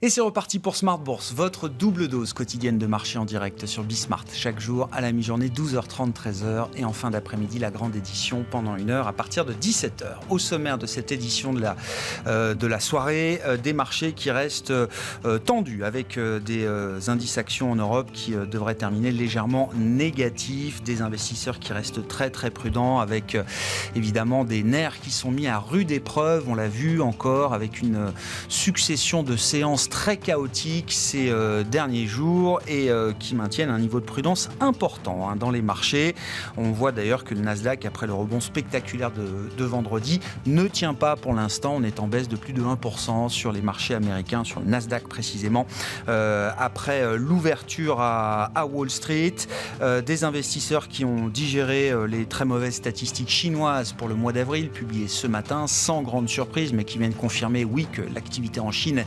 Et c'est reparti pour Smart Bourse, votre double dose quotidienne de marché en direct sur Bismart. Chaque jour à la mi-journée, 12h30, 13h. Et en fin d'après-midi, la grande édition pendant 1 heure à partir de 17h. Au sommaire de cette édition de la soirée, des marchés qui restent tendus avec des indices actions en Europe qui devraient terminer légèrement négatifs. Des investisseurs qui restent très très prudents avec évidemment des nerfs qui sont mis à rude épreuve. On l'a vu encore avec une succession de séances très chaotiques ces derniers jours et qui maintiennent un niveau de prudence important dans les marchés. On voit d'ailleurs que le Nasdaq, après le rebond spectaculaire de vendredi, ne tient pas pour l'instant. On est en baisse de plus de 1% sur les marchés américains, sur le Nasdaq précisément, après l'ouverture à Wall Street. Des investisseurs qui ont digéré les très mauvaises statistiques chinoises pour le mois d'avril, publiées ce matin, sans grande surprise, mais qui viennent confirmer, oui, que l'activité en Chine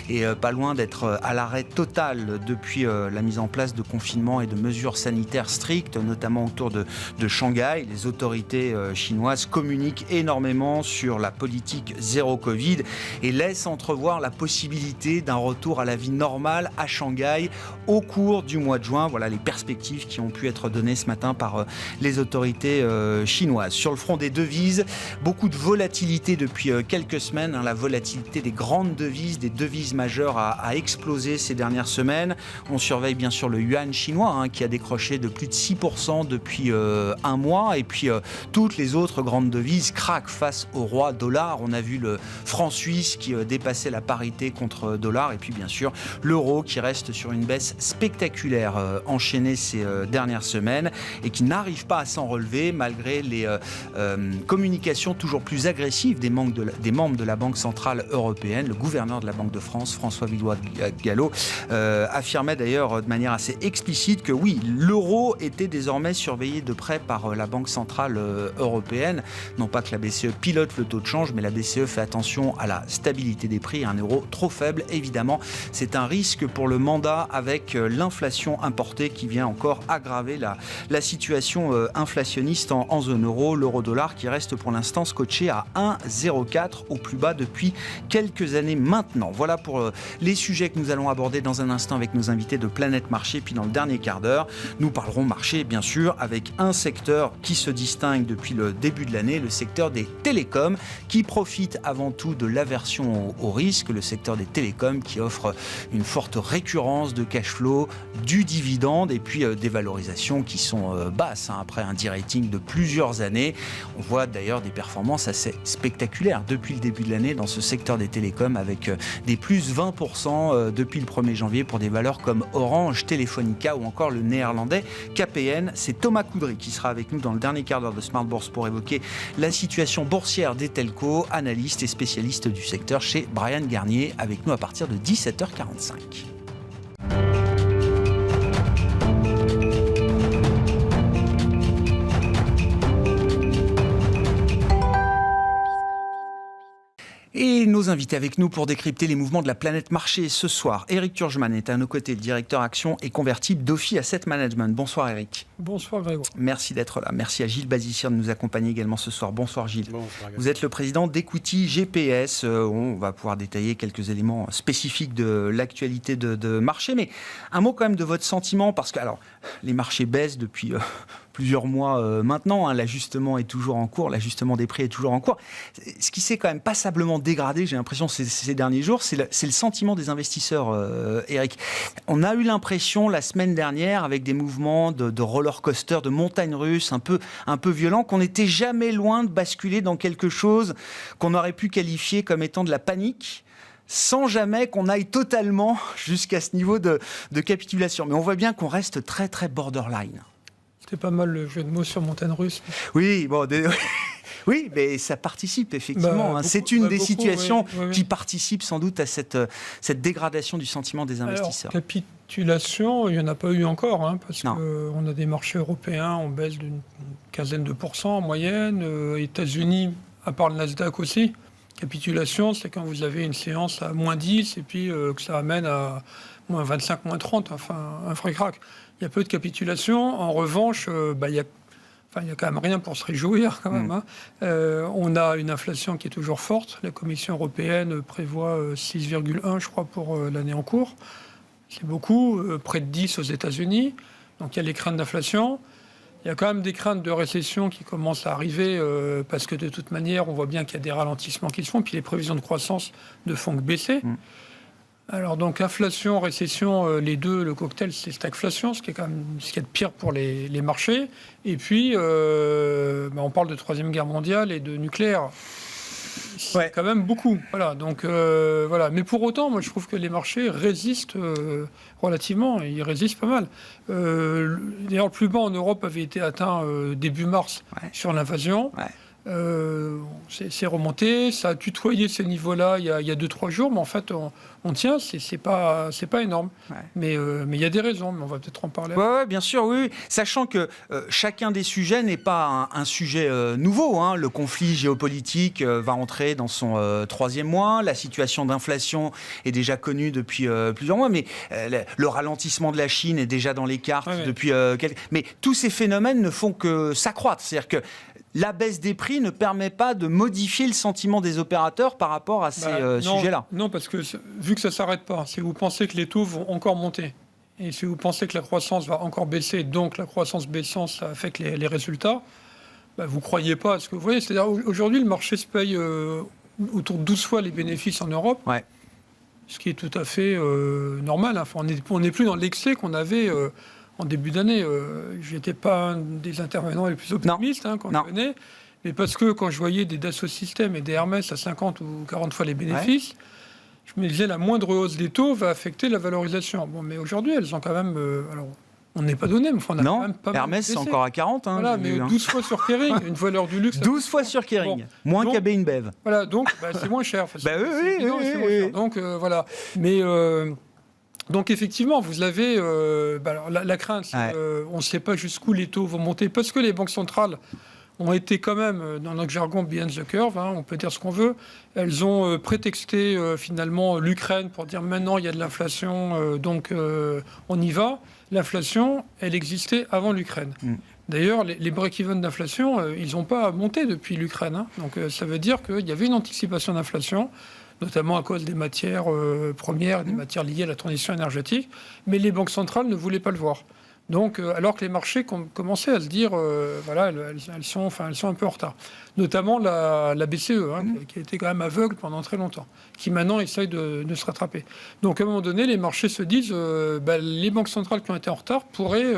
est pas loin d'être à l'arrêt total depuis la mise en place de confinement et de mesures sanitaires strictes, notamment autour de Shanghai. Les autorités chinoises communiquent énormément sur la politique zéro Covid et laissent entrevoir la possibilité d'un retour à la vie normale à Shanghai au cours du mois de juin. Voilà les perspectives qui ont pu être données ce matin par les autorités chinoises. Sur le front des devises, beaucoup de volatilité depuis quelques semaines. La volatilité des grandes devises, des devises majeures a explosé ces dernières semaines. On surveille bien sûr le yuan chinois qui a décroché de plus de 6% depuis un mois. Et puis toutes les autres grandes devises craquent face au roi dollar. On a vu le franc suisse qui dépassait la parité contre dollar. Et puis bien sûr l'euro qui reste sur une baisse spectaculaire enchaînée ces dernières semaines et qui n'arrive pas à s'en relever malgré les communications toujours plus agressives des membres de la Banque Centrale Européenne. Le gouverneur de la Banque de France, François Villeroy-Gallo, affirmait d'ailleurs de manière assez explicite que oui, l'euro était désormais surveillé de près par la Banque Centrale Européenne. Non pas que la BCE pilote le taux de change, mais la BCE fait attention à la stabilité des prix. Un euro trop faible, évidemment, c'est un risque pour le mandat avec l'inflation importée qui vient encore aggraver la situation inflationniste en zone euro. L'euro-dollar qui reste pour l'instant scotché à 1,04 au plus bas depuis quelques années maintenant. Voilà pour les sujets que nous allons aborder dans un instant avec nos invités de Planète Marché. Puis dans le dernier quart d'heure, nous parlerons marché bien sûr avec un secteur qui se distingue depuis le début de l'année, le secteur des télécoms qui profite avant tout de l'aversion au risque, le secteur des télécoms qui offre une forte récurrence de cash flow, du dividende et puis des valorisations qui sont basses après un de-rating de plusieurs années. On voit d'ailleurs des performances assez spectaculaires depuis le début de l'année dans ce secteur des télécoms avec des plus 20% depuis le 1er janvier pour des valeurs comme Orange, Telefonica ou encore le néerlandais KPN. C'est Thomas Coudry qui sera avec nous dans le dernier quart d'heure de Smart Bourse pour évoquer la situation boursière des telcos, analyste et spécialiste du secteur chez Bryan Garnier, avec nous à partir de 17h45. Et nos invités avec nous pour décrypter les mouvements de la planète marché ce soir. Éric Turgeman est à nos côtés, le directeur action et convertible d'Ophi Asset Management. Bonsoir Éric. Bonsoir Grégoire. Merci d'être là. Merci à Gilles Bazissière de nous accompagner également ce soir. Bonsoir Gilles. Bonsoir, vous êtes le président d'Equity GPS. On va pouvoir détailler quelques éléments spécifiques de l'actualité de marché. Mais un mot quand même de votre sentiment, parce que alors, les marchés baissent depuis plusieurs mois maintenant. L'ajustement est toujours en cours, l'ajustement des prix est toujours en cours. Ce qui s'est quand même passablement dégradé, j'ai l'impression, ces derniers jours, c'est le sentiment des investisseurs, Éric. On a eu l'impression la semaine dernière, avec des mouvements de roller coaster, de montagne russe un peu violents, qu'on n'était jamais loin de basculer dans quelque chose qu'on aurait pu qualifier comme étant de la panique, sans jamais qu'on aille totalement jusqu'à ce niveau de capitulation. Mais on voit bien qu'on reste très très borderline. C'était pas mal le jeu de mots sur montagne russe. Oui, bon, oui, mais ça participe effectivement. C'est une des situations qui participe sans doute à cette dégradation du sentiment des investisseurs. Alors, capitulation, il n'y en a pas eu encore, parce qu'on a des marchés européens en baisse d'une quinzaine de pourcents en moyenne. États-Unis, à part le Nasdaq aussi. Capitulation, c'est quand vous avez une séance à moins 10 et puis que ça amène à moins 25, moins 30, enfin un fric-crac. Il y a peu de capitulation. En revanche, il y a il n'y a quand même rien pour se réjouir quand même. On a une inflation qui est toujours forte. La Commission européenne prévoit 6,1, je crois, pour l'année en cours. C'est beaucoup, près de 10 aux États-Unis. Donc il y a les craintes d'inflation. Il y a quand même des craintes de récession qui commencent à arriver parce que de toute manière, on voit bien qu'il y a des ralentissements qui se font. Puis les prévisions de croissance ne font que baisser. Alors donc inflation, récession, les deux, le cocktail, c'est stagflation, ce qui est quand même ce qu'il y a de pire pour les marchés. Et puis, on parle de Troisième Guerre mondiale et de nucléaire. C'est quand même beaucoup. Voilà. Donc voilà. Mais pour autant, moi, je trouve que les marchés résistent relativement. Ils résistent pas mal. D'ailleurs, le plus bas en Europe avait été atteint début mars sur l'invasion. C'est remonté, ça a tutoyé ces niveaux-là il y a 2-3 jours, mais en fait, on tient, c'est pas énorme. Mais il y a des raisons, mais on va peut-être en parler. Oui, bien sûr, oui. Sachant que chacun des sujets n'est pas un sujet nouveau. Le conflit géopolitique va entrer dans son 3e mois. La situation d'inflation est déjà connue depuis plusieurs mois, mais le ralentissement de la Chine est déjà dans les cartes depuis quelques... Mais tous ces phénomènes ne font que s'accroître. C'est-à-dire que la baisse des prix ne permet pas de modifier le sentiment des opérateurs par rapport à ces sujets-là. Non, parce que vu que ça ne s'arrête pas, si vous pensez que les taux vont encore monter, et si vous pensez que la croissance va encore baisser, donc la croissance baissant, ça affecte les résultats, vous ne croyez pas à ce que vous voyez. C'est-à-dire aujourd'hui, le marché se paye autour de 12 fois les bénéfices en Europe, ce qui est tout à fait normal. Enfin, on n'est plus dans l'excès qu'on avait... en début d'année, je n'étais pas un des intervenants les plus optimistes quand je venais, mais parce que quand je voyais des Dassault Systèmes et des Hermès à 50 ou 40 fois les bénéfices, je me disais la moindre hausse des taux va affecter la valorisation. Bon, mais aujourd'hui, elles ont quand même... alors, on n'est pas donné, mais on a quand même pas mal Hermès, c'est encore à 40. Voilà, mais 12 fois sur Kering, une valeur du luxe... 12 fois sur Kering, moins qu'AB InBev. Voilà, donc c'est moins cher. Oui. Donc voilà. Mais... Donc effectivement, vous avez alors, la crainte, on ne sait pas jusqu'où les taux vont monter, parce que les banques centrales ont été quand même, dans notre jargon, behind the curve, on peut dire ce qu'on veut. Elles ont prétexté finalement l'Ukraine pour dire maintenant il y a de l'inflation, donc on y va. L'inflation, elle existait avant l'Ukraine. D'ailleurs, les break-even d'inflation, ils n'ont pas monté depuis l'Ukraine. Donc ça veut dire qu'il y avait une anticipation d'inflation, notamment à cause des matières premières, des matières liées à la transition énergétique, mais les banques centrales ne voulaient pas le voir. Donc, alors que les marchés commençaient à se dire, elles sont un peu en retard. Notamment la BCE, qui a été quand même aveugle pendant très longtemps, qui maintenant essaye de se rattraper. Donc, à un moment donné, les marchés se disent, les banques centrales qui ont été en retard pourraient...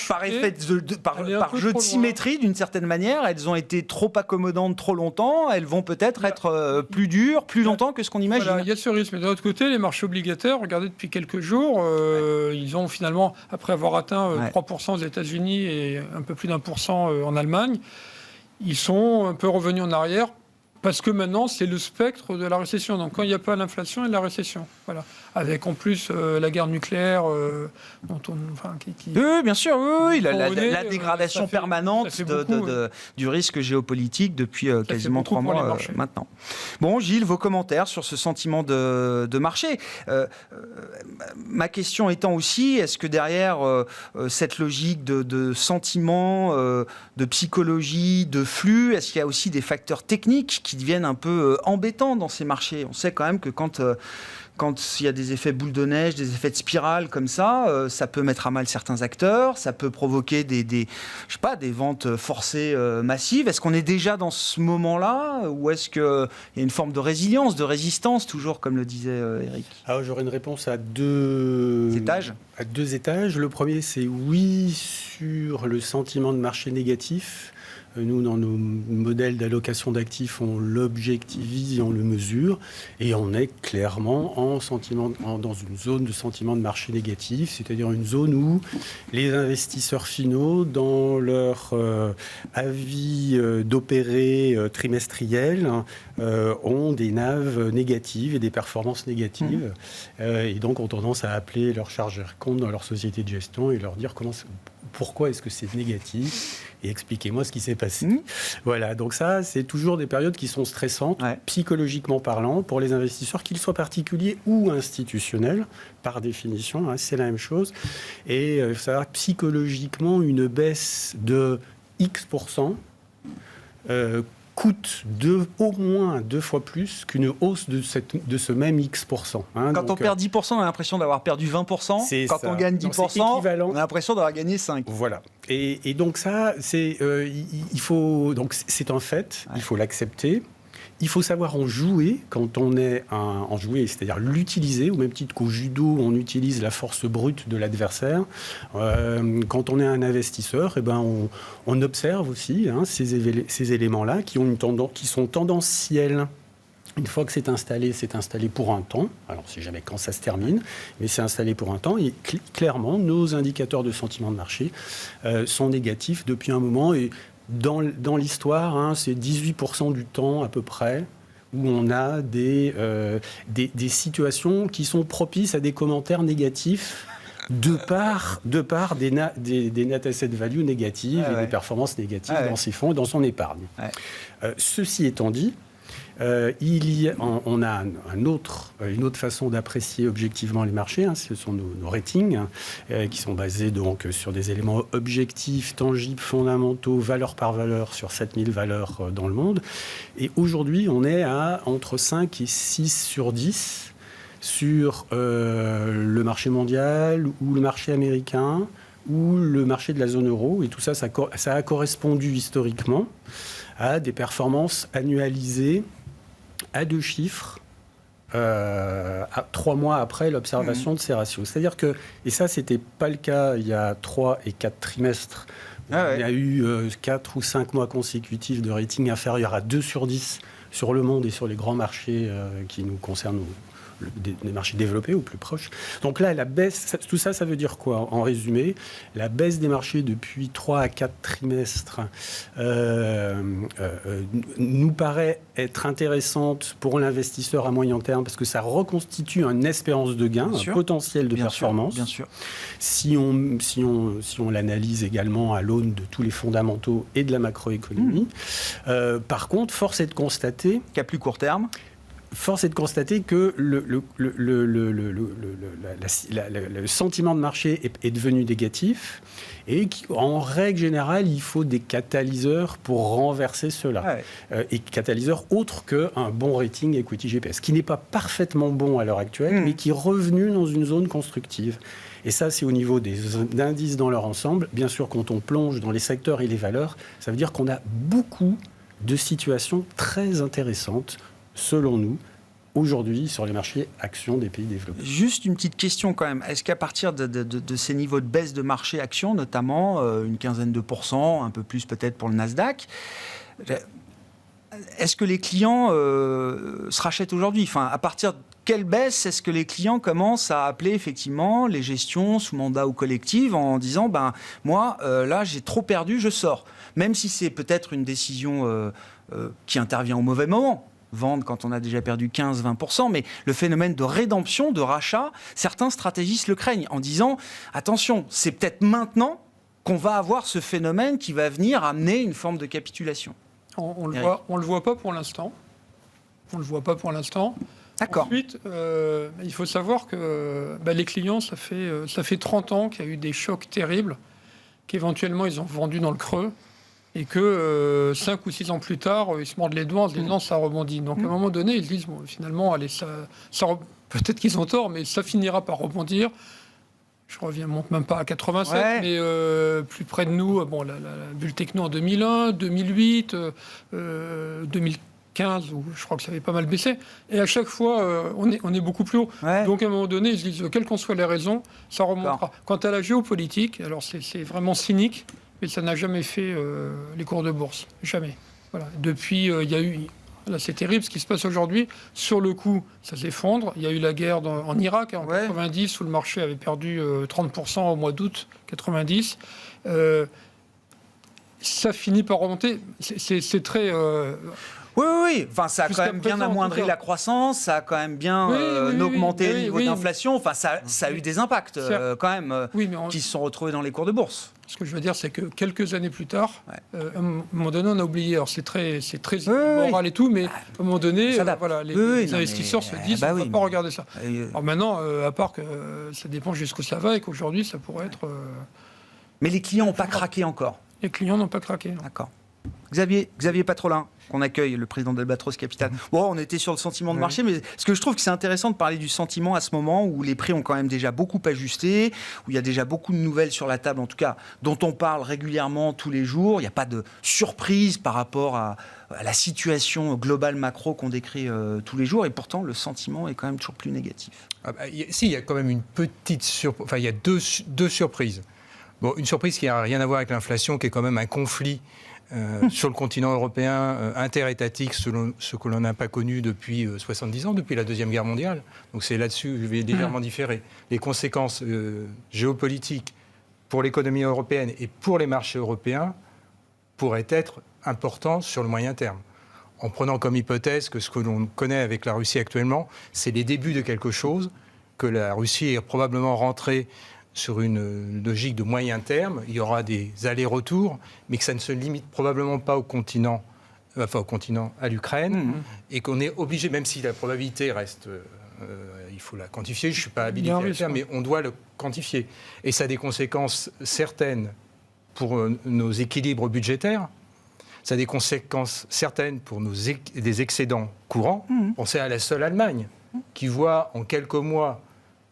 par effet par jeu de symétrie, d'une certaine manière, elles ont été trop accommodantes trop longtemps, elles vont peut-être être plus dures, plus longtemps que ce qu'on imagine. Voilà, il y a ce risque. Mais d'un autre côté, les marchés obligataires, regardez depuis quelques jours, ils ont finalement, après avoir atteint 3% aux États-Unis et un peu plus d'1% en Allemagne, ils sont un peu revenus en arrière. Parce que maintenant, c'est le spectre de la récession. Donc, quand il n'y a pas l'inflation, il y a la récession. Voilà. Avec en plus la guerre nucléaire, dont Oui, bien sûr, la dégradation permanente du risque géopolitique depuis quasiment 3 mois maintenant. Bon, Gilles, vos commentaires sur ce sentiment de marché. Ma question étant aussi, est-ce que derrière cette logique de sentiment, de psychologie, de flux, est-ce qu'il y a aussi des facteurs techniques qui deviennent un peu embêtants dans ces marchés? On sait quand même que quand il y a des effets boule de neige, des effets de spirale comme ça, ça peut mettre à mal certains acteurs, ça peut provoquer des ventes forcées massives. Est-ce qu'on est déjà dans ce moment-là, ou est-ce qu'il y a une forme de résilience, de résistance, toujours, comme le disait Eric? Alors, j'aurais une réponse à deux étages. Le premier, c'est oui sur le sentiment de marché négatif. Nous, dans nos modèles d'allocation d'actifs, on l'objectivise et on le mesure. Et on est clairement dans une zone de sentiment de marché négatif, c'est-à-dire une zone où les investisseurs finaux, dans leur avis d'opérer trimestriel, ont des NAV négatives et des performances négatives. Et donc, ont tendance à appeler leurs chargeurs compte dans leur société de gestion et leur dire pourquoi est-ce que c'est négatif et expliquez-moi ce qui s'est passé. Voilà, donc ça, c'est toujours des périodes qui sont stressantes, psychologiquement parlant, pour les investisseurs, qu'ils soient particuliers ou institutionnels, par définition, c'est la même chose. Et il faut savoir, psychologiquement, une baisse de X% coûte au moins 2 fois plus qu'une hausse de ce même X%. Quand on perd 10%, on a l'impression d'avoir perdu 20%. Quand on gagne 10%, on a l'impression d'avoir gagné 5%. Voilà. Et donc ça, c'est un fait, il faut l'accepter. Il faut savoir en jouer quand on est en jouer, c'est-à-dire l'utiliser, au même titre qu'au judo, on utilise la force brute de l'adversaire. Quand on est un investisseur, on observe aussi ces éléments-là qui sont tendanciels. Une fois que c'est installé pour un temps. Alors, on ne sait jamais quand ça se termine, mais c'est installé pour un temps. Et clairement, nos indicateurs de sentiment de marché sont négatifs depuis un moment. Et dans l'histoire, c'est 18% du temps à peu près où on a des situations qui sont propices à des commentaires négatifs de par des net asset value négatives et des performances négatives dans ses fonds et dans son épargne. Ceci étant dit, on a une autre façon d'apprécier objectivement les marchés. Ce sont nos ratings qui sont basés donc sur des éléments objectifs, tangibles, fondamentaux, valeur par valeur sur 7000 valeurs dans le monde. Et aujourd'hui, on est à entre 5 et 6 sur 10 sur le marché mondial ou le marché américain ou le marché de la zone euro. Et tout ça a correspondu historiquement à des performances annualisées à 2 chiffres, 3 mois après l'observation de ces ratios. C'est-à-dire que, et ça, c'était pas le cas il y a 3 et 4 trimestres, il y a eu 4 ou 5 mois consécutifs de rating inférieur à 2 sur 10 sur le monde et sur les grands marchés qui nous concernent, des marchés développés ou plus proches. Donc là, la baisse, tout ça, ça veut dire quoi? En résumé, la baisse des marchés depuis 3 à 4 trimestres nous paraît être intéressante pour l'investisseur à moyen terme parce que ça reconstitue une espérance de gain, un potentiel de performance. Bien sûr. Si on l'analyse également à l'aune de tous les fondamentaux et de la macroéconomie. Par contre, force est de constater qu'à plus court terme, que le sentiment de marché est devenu négatif et qu'en règle générale, il faut des catalyseurs pour renverser cela. Et catalyseurs autres qu'un bon rating equity GPS, qui n'est pas parfaitement bon à l'heure actuelle, mais qui est revenu dans une zone constructive. Et ça, c'est au niveau des indices dans leur ensemble. Bien sûr, quand on plonge dans les secteurs et les valeurs, ça veut dire qu'on a beaucoup de situations très intéressantes selon nous, aujourd'hui, sur les marchés actions des pays développés. Juste une petite question quand même. Est-ce qu'à partir de ces niveaux de baisse de marché actions, notamment une quinzaine de pourcents, un peu plus peut-être pour le Nasdaq, est-ce que les clients se rachètent aujourd'hui? Enfin, à partir de quelle baisse est-ce que les clients commencent à appeler effectivement les gestions sous mandat ou collective en disant moi, là, j'ai trop perdu, je sors. Même si c'est peut-être une décision qui intervient au mauvais moment. Vendre quand on a déjà perdu 15-20%, mais le phénomène de rédemption, de rachat, certains stratégistes le craignent en disant attention, c'est peut-être maintenant qu'on va avoir ce phénomène qui va venir amener une forme de capitulation. On le voit pas pour l'instant. D'accord. Ensuite, il faut savoir que les clients, ça fait 30 ans qu'il y a eu des chocs terribles, qu'éventuellement ils ont vendu dans le creux. Et que 5 ou 6 ans plus tard, ils se mordent les doigts en se disant ça rebondit. Donc à un moment donné, ils se disent finalement, allez, peut-être qu'ils ont tort, mais ça finira par rebondir. Je monte même pas à 87, mais plus près de nous, la bulle techno en 2001, 2008, 2015, où je crois que ça avait pas mal baissé. Et à chaque fois, on est beaucoup plus haut. Donc à un moment donné, ils se disent, quelles qu'en soient les raisons, ça remontera. Quant à la géopolitique, alors c'est vraiment cynique, mais ça n'a jamais fait les cours de bourse. Jamais. Voilà. Depuis, il y a eu... Là, c'est terrible ce qui se passe aujourd'hui. Sur le coup, ça s'effondre. Il y a eu la guerre en Irak, en 90, où le marché avait perdu 30% au mois d'août 90. Ça finit par remonter. C'est très... Oui. Enfin, ça a quand même bien amoindri la croissance, ça a quand même bien augmenté le niveau d'inflation. Enfin, ça a eu des impacts quand même qui se sont retrouvés dans les cours de bourse. Ce que je veux dire, c'est que quelques années plus tard, à un moment donné, on a oublié. Alors, c'est très moral et tout, mais à un moment donné, les investisseurs se disent on ne va pas regarder ça. Alors maintenant, à part que ça dépend jusqu'où ça va et qu'aujourd'hui, ça pourrait être... Mais les clients n'ont pas craqué encore. Les clients n'ont pas craqué. Non. D'accord. Xavier Patrolin, qu'on accueille, le président d'Albatros Capital. Bon, on était sur le sentiment de marché, mais ce que je trouve que c'est intéressant de parler du sentiment à ce moment où les prix ont quand même déjà beaucoup ajusté, où il y a déjà beaucoup de nouvelles sur la table, en tout cas, dont on parle régulièrement tous les jours. Il n'y a pas de surprise par rapport à la situation globale macro qu'on décrit tous les jours, et pourtant, le sentiment est quand même toujours plus négatif. Si, il y a quand même une petite surprise. Enfin, il y a deux surprises. Bon, une surprise qui n'a rien à voir avec l'inflation, qui est quand même un conflit sur le continent européen, interétatique, selon ce que l'on n'a pas connu depuis 70 ans, depuis la Deuxième Guerre mondiale. Donc c'est là-dessus que je vais légèrement différer. Les conséquences géopolitiques pour l'économie européenne et pour les marchés européens pourraient être importantes sur le moyen terme. En prenant comme hypothèse que ce que l'on connaît avec la Russie actuellement, c'est les débuts de quelque chose, que la Russie est probablement rentrée sur une logique de moyen terme, il y aura des allers-retours, mais que ça ne se limite probablement pas au continent, à l'Ukraine, et qu'on est obligé, même si la probabilité reste, il faut la quantifier, je ne suis pas habilité à le faire, mais on doit le quantifier. Et ça a des conséquences certaines pour nos équilibres budgétaires, ça a des conséquences certaines pour des excédents courants. Pensez à la seule Allemagne, qui voit en quelques mois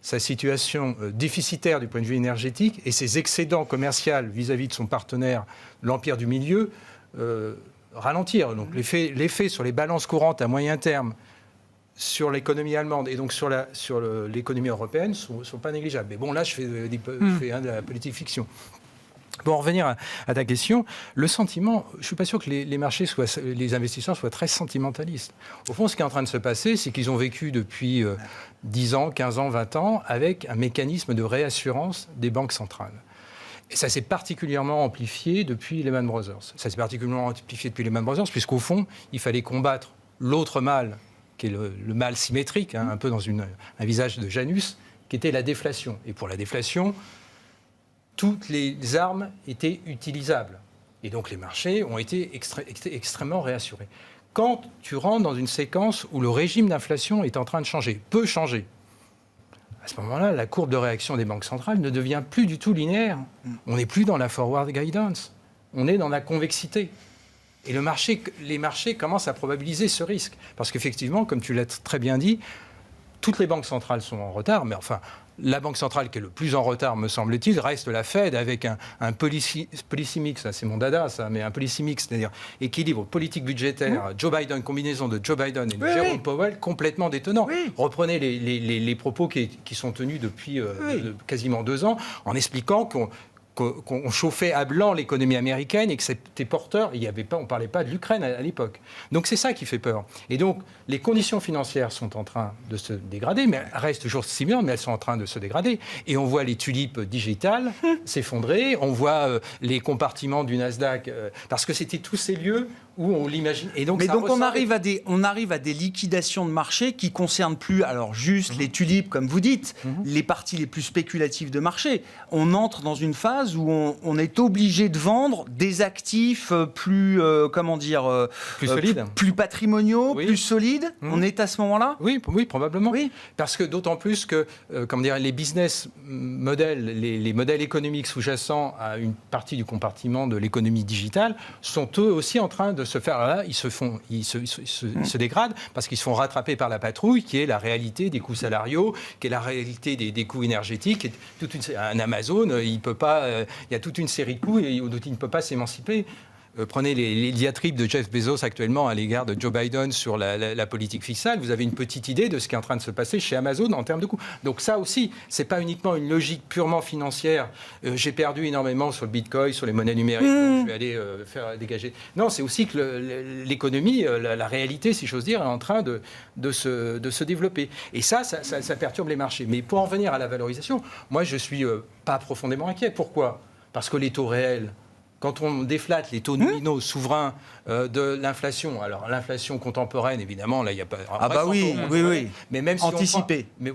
sa situation déficitaire du point de vue énergétique et ses excédents commerciaux vis-à-vis de son partenaire, l'Empire du Milieu, ralentir. Donc l'effet sur les balances courantes à moyen terme, sur l'économie allemande et donc sur l'économie européenne ne sont pas négligeables. Mais bon, là, je fais de la politique fiction. Pour en revenir à ta question, le sentiment, je ne suis pas sûr que les marchés les investisseurs soient très sentimentalistes. Au fond, ce qui est en train de se passer, c'est qu'ils ont vécu depuis 10 ans, 15 ans, 20 ans avec un mécanisme de réassurance des banques centrales. Et ça s'est particulièrement amplifié depuis Lehman Brothers. Puisqu'au fond, il fallait combattre l'autre mal, qui est le mal symétrique, un peu dans un visage de Janus, qui était la déflation. Et pour la déflation, toutes les armes étaient utilisables. Et donc les marchés ont été extrêmement réassurés. Quand tu rentres dans une séquence où le régime d'inflation est en train de changer, peut changer, à ce moment-là, la courbe de réaction des banques centrales ne devient plus du tout linéaire. On n'est plus dans la forward guidance, on est dans la convexité. Et les marchés commencent à probabiliser ce risque. Parce qu'effectivement, comme tu l'as très bien dit, toutes les banques centrales sont en retard, mais enfin, la banque centrale qui est le plus en retard, me semble-t-il, reste la Fed avec un policy mix, ça, c'est mon dada, ça, mais un policy mix, c'est-à-dire équilibre politique budgétaire, Joe Biden, combinaison de Joe Biden et de Jerome Powell, complètement détonnant. Reprenez les propos qui sont tenus depuis quasiment 2 ans, en expliquant qu'on chauffait à blanc l'économie américaine et que c'était porteur. On ne parlait pas de l'Ukraine à l'époque. Donc c'est ça qui fait peur. Et donc les conditions financières sont en train de se dégrader, mais elles restent toujours similaires, mais elles sont en train de se dégrader. Et on voit les tulipes digitales s'effondrer, on voit les compartiments du Nasdaq, parce que c'était tous ces lieux où on l'imagine. Et donc, on arrive à des liquidations de marché qui concernent plus alors juste les tulipes, comme vous dites, les parties les plus spéculatives de marché. On entre dans une phase où on est obligé de vendre des actifs plus, plus solides, plus patrimoniaux, plus solides. On est à ce moment-là ? Oui, probablement. Oui. Parce que d'autant plus que, les business models, les modèles économiques sous-jacents à une partie du compartiment de l'économie digitale sont eux aussi en train de se faire. Là, ils se dégradent parce qu'ils se font rattraper par la patrouille, qui est la réalité des coûts salariaux, qui est la réalité des coûts énergétiques. Un Amazon, il y a toute une série de coûts dont il ne peut pas s'émanciper. Prenez les diatribes de Jeff Bezos actuellement à l'égard de Joe Biden sur la politique fiscale. Vous avez une petite idée de ce qui est en train de se passer chez Amazon en termes de coûts. Donc ça aussi, c'est pas uniquement une logique purement financière. J'ai perdu énormément sur le Bitcoin, sur les monnaies numériques, donc je vais aller faire dégager. Non, c'est aussi que l'économie, la réalité, si j'ose dire, est en train de se développer. Et ça perturbe les marchés. Mais pour en venir à la valorisation, moi, je suis pas profondément inquiet. Pourquoi ? Parce que les taux réels, quand on déflate les taux nominaux souverains de l'inflation, alors l'inflation contemporaine, évidemment, là, il n'y a pas... oui. Mais même si anticipé. Mais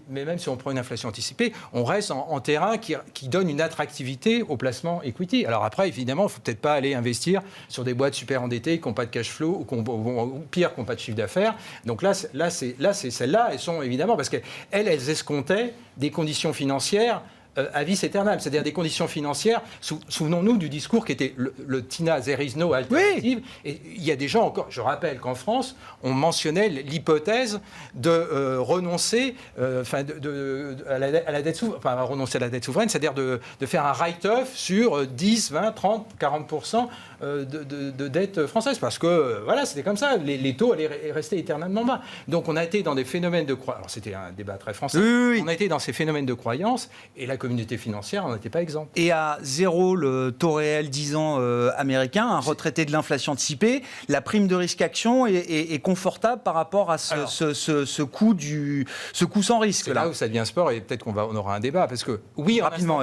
même si on prend une inflation anticipée, on reste en terrain qui donne une attractivité au placement equity. Alors après, évidemment, il ne faut peut-être pas aller investir sur des boîtes super endettées qui n'ont pas de cash flow ou pire, qui n'ont pas de chiffre d'affaires. Donc là, c'est celles-là, elles sont évidemment... Parce qu'elles escomptaient des conditions financières vis aeternam, c'est-à-dire des conditions financières. Souvenons-nous du discours qui était le TINA, there is no alternative. Oui. Et il y a des gens encore, je rappelle qu'en France, on mentionnait l'hypothèse de renoncer à la dette souveraine, enfin renoncer à la dette souveraine, c'est-à-dire de faire un write-off sur 10, 20, 30, 40% de dette française. Parce que, voilà, c'était comme ça. Les taux allaient rester éternellement bas. Donc on a été dans des phénomènes de croissance. Alors c'était un débat très français. Oui. On a été dans ces phénomènes de croissance et la communauté financière n'en était pas exempte. Et à 0, le taux réel 10 ans américain, un retraité de l'inflation anticipée, la prime de risque action est confortable par rapport à ce coût sans risque. C'est là où ça devient sport et peut-être qu'on aura un débat. Parce que oui, rapidement,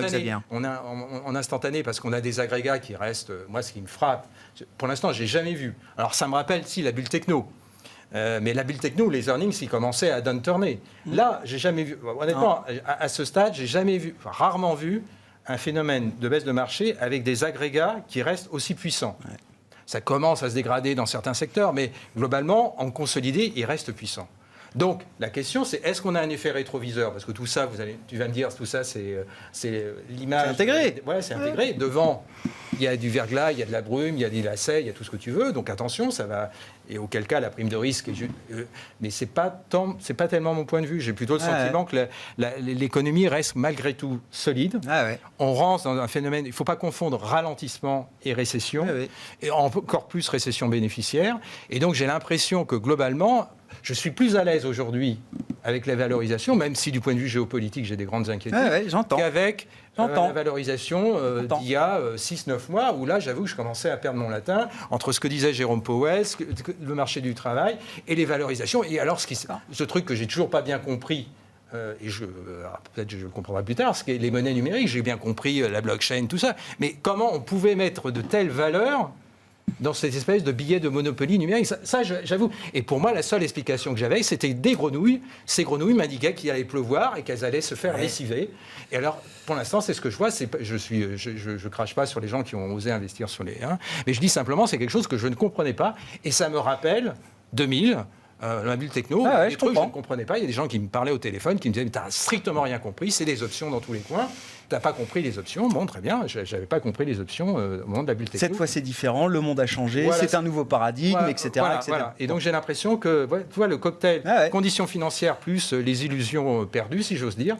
en instantané, parce qu'on a des agrégats qui restent... Moi, ce qui me frappe, pour l'instant, j'ai jamais vu. Alors ça me rappelle, la bulle techno. Mais la bulle techno, les earnings, ils commençaient à downturner. Là, j'ai jamais vu, honnêtement, à ce stade, j'ai jamais vu, rarement vu, un phénomène de baisse de marché avec des agrégats qui restent aussi puissants. Ouais. Ça commence à se dégrader dans certains secteurs, mais globalement, en consolidé, ils restent puissants. Donc, la question, c'est est-ce qu'on a un effet rétroviseur ? Parce que tout ça, tu vas me dire, tout ça, c'est l'image... C'est intégré. Voilà, c'est intégré. Devant, il y a du verglas, il y a de la brume, il y a des lacets, il y a tout ce que tu veux. Donc, attention, ça va... Et auquel cas, la prime de risque... mais c'est pas tellement mon point de vue. J'ai plutôt le sentiment que l'économie reste malgré tout solide. On rentre dans un phénomène... Il ne faut pas confondre ralentissement et récession. Et encore plus récession bénéficiaire. Et donc, j'ai l'impression que, globalement... Je suis plus à l'aise aujourd'hui avec la valorisation, même si du point de vue géopolitique, j'ai des grandes inquiétudes, qu'avec la valorisation d'il y a 6-9 mois, où là, j'avoue que je commençais à perdre mon latin entre ce que disait Jérôme Powell, le marché du travail et les valorisations. Et alors, ce truc que j'ai toujours pas bien compris, et peut-être je le comprendrai plus tard, c'est les monnaies numériques, j'ai bien compris la blockchain, tout ça, mais comment on pouvait mettre de telles valeurs dans cette espèce de billet de Monopoly numérique. Ça, j'avoue. Et pour moi, la seule explication que j'avais, c'était des grenouilles. Ces grenouilles m'indiquaient qu'il allait pleuvoir et qu'elles allaient se faire lessiver. Et alors, pour l'instant, c'est ce que je vois. Je crache pas sur les gens qui ont osé investir sur les... mais je dis simplement, c'est quelque chose que je ne comprenais pas. Et ça me rappelle 2000... la bulle techno, des trucs que je ne comprenais pas. Il y a des gens qui me parlaient au téléphone, qui me disaient « mais t'as strictement rien compris, c'est des options dans tous les coins. T'as pas compris les options. » Bon, très bien, j'avais pas compris les options au moment de la bulle techno. Cette fois, c'est différent, le monde a changé, c'est un nouveau paradigme, etc. Voilà. Et donc, j'ai l'impression que tu vois, le cocktail conditions financières plus les illusions perdues, si j'ose dire,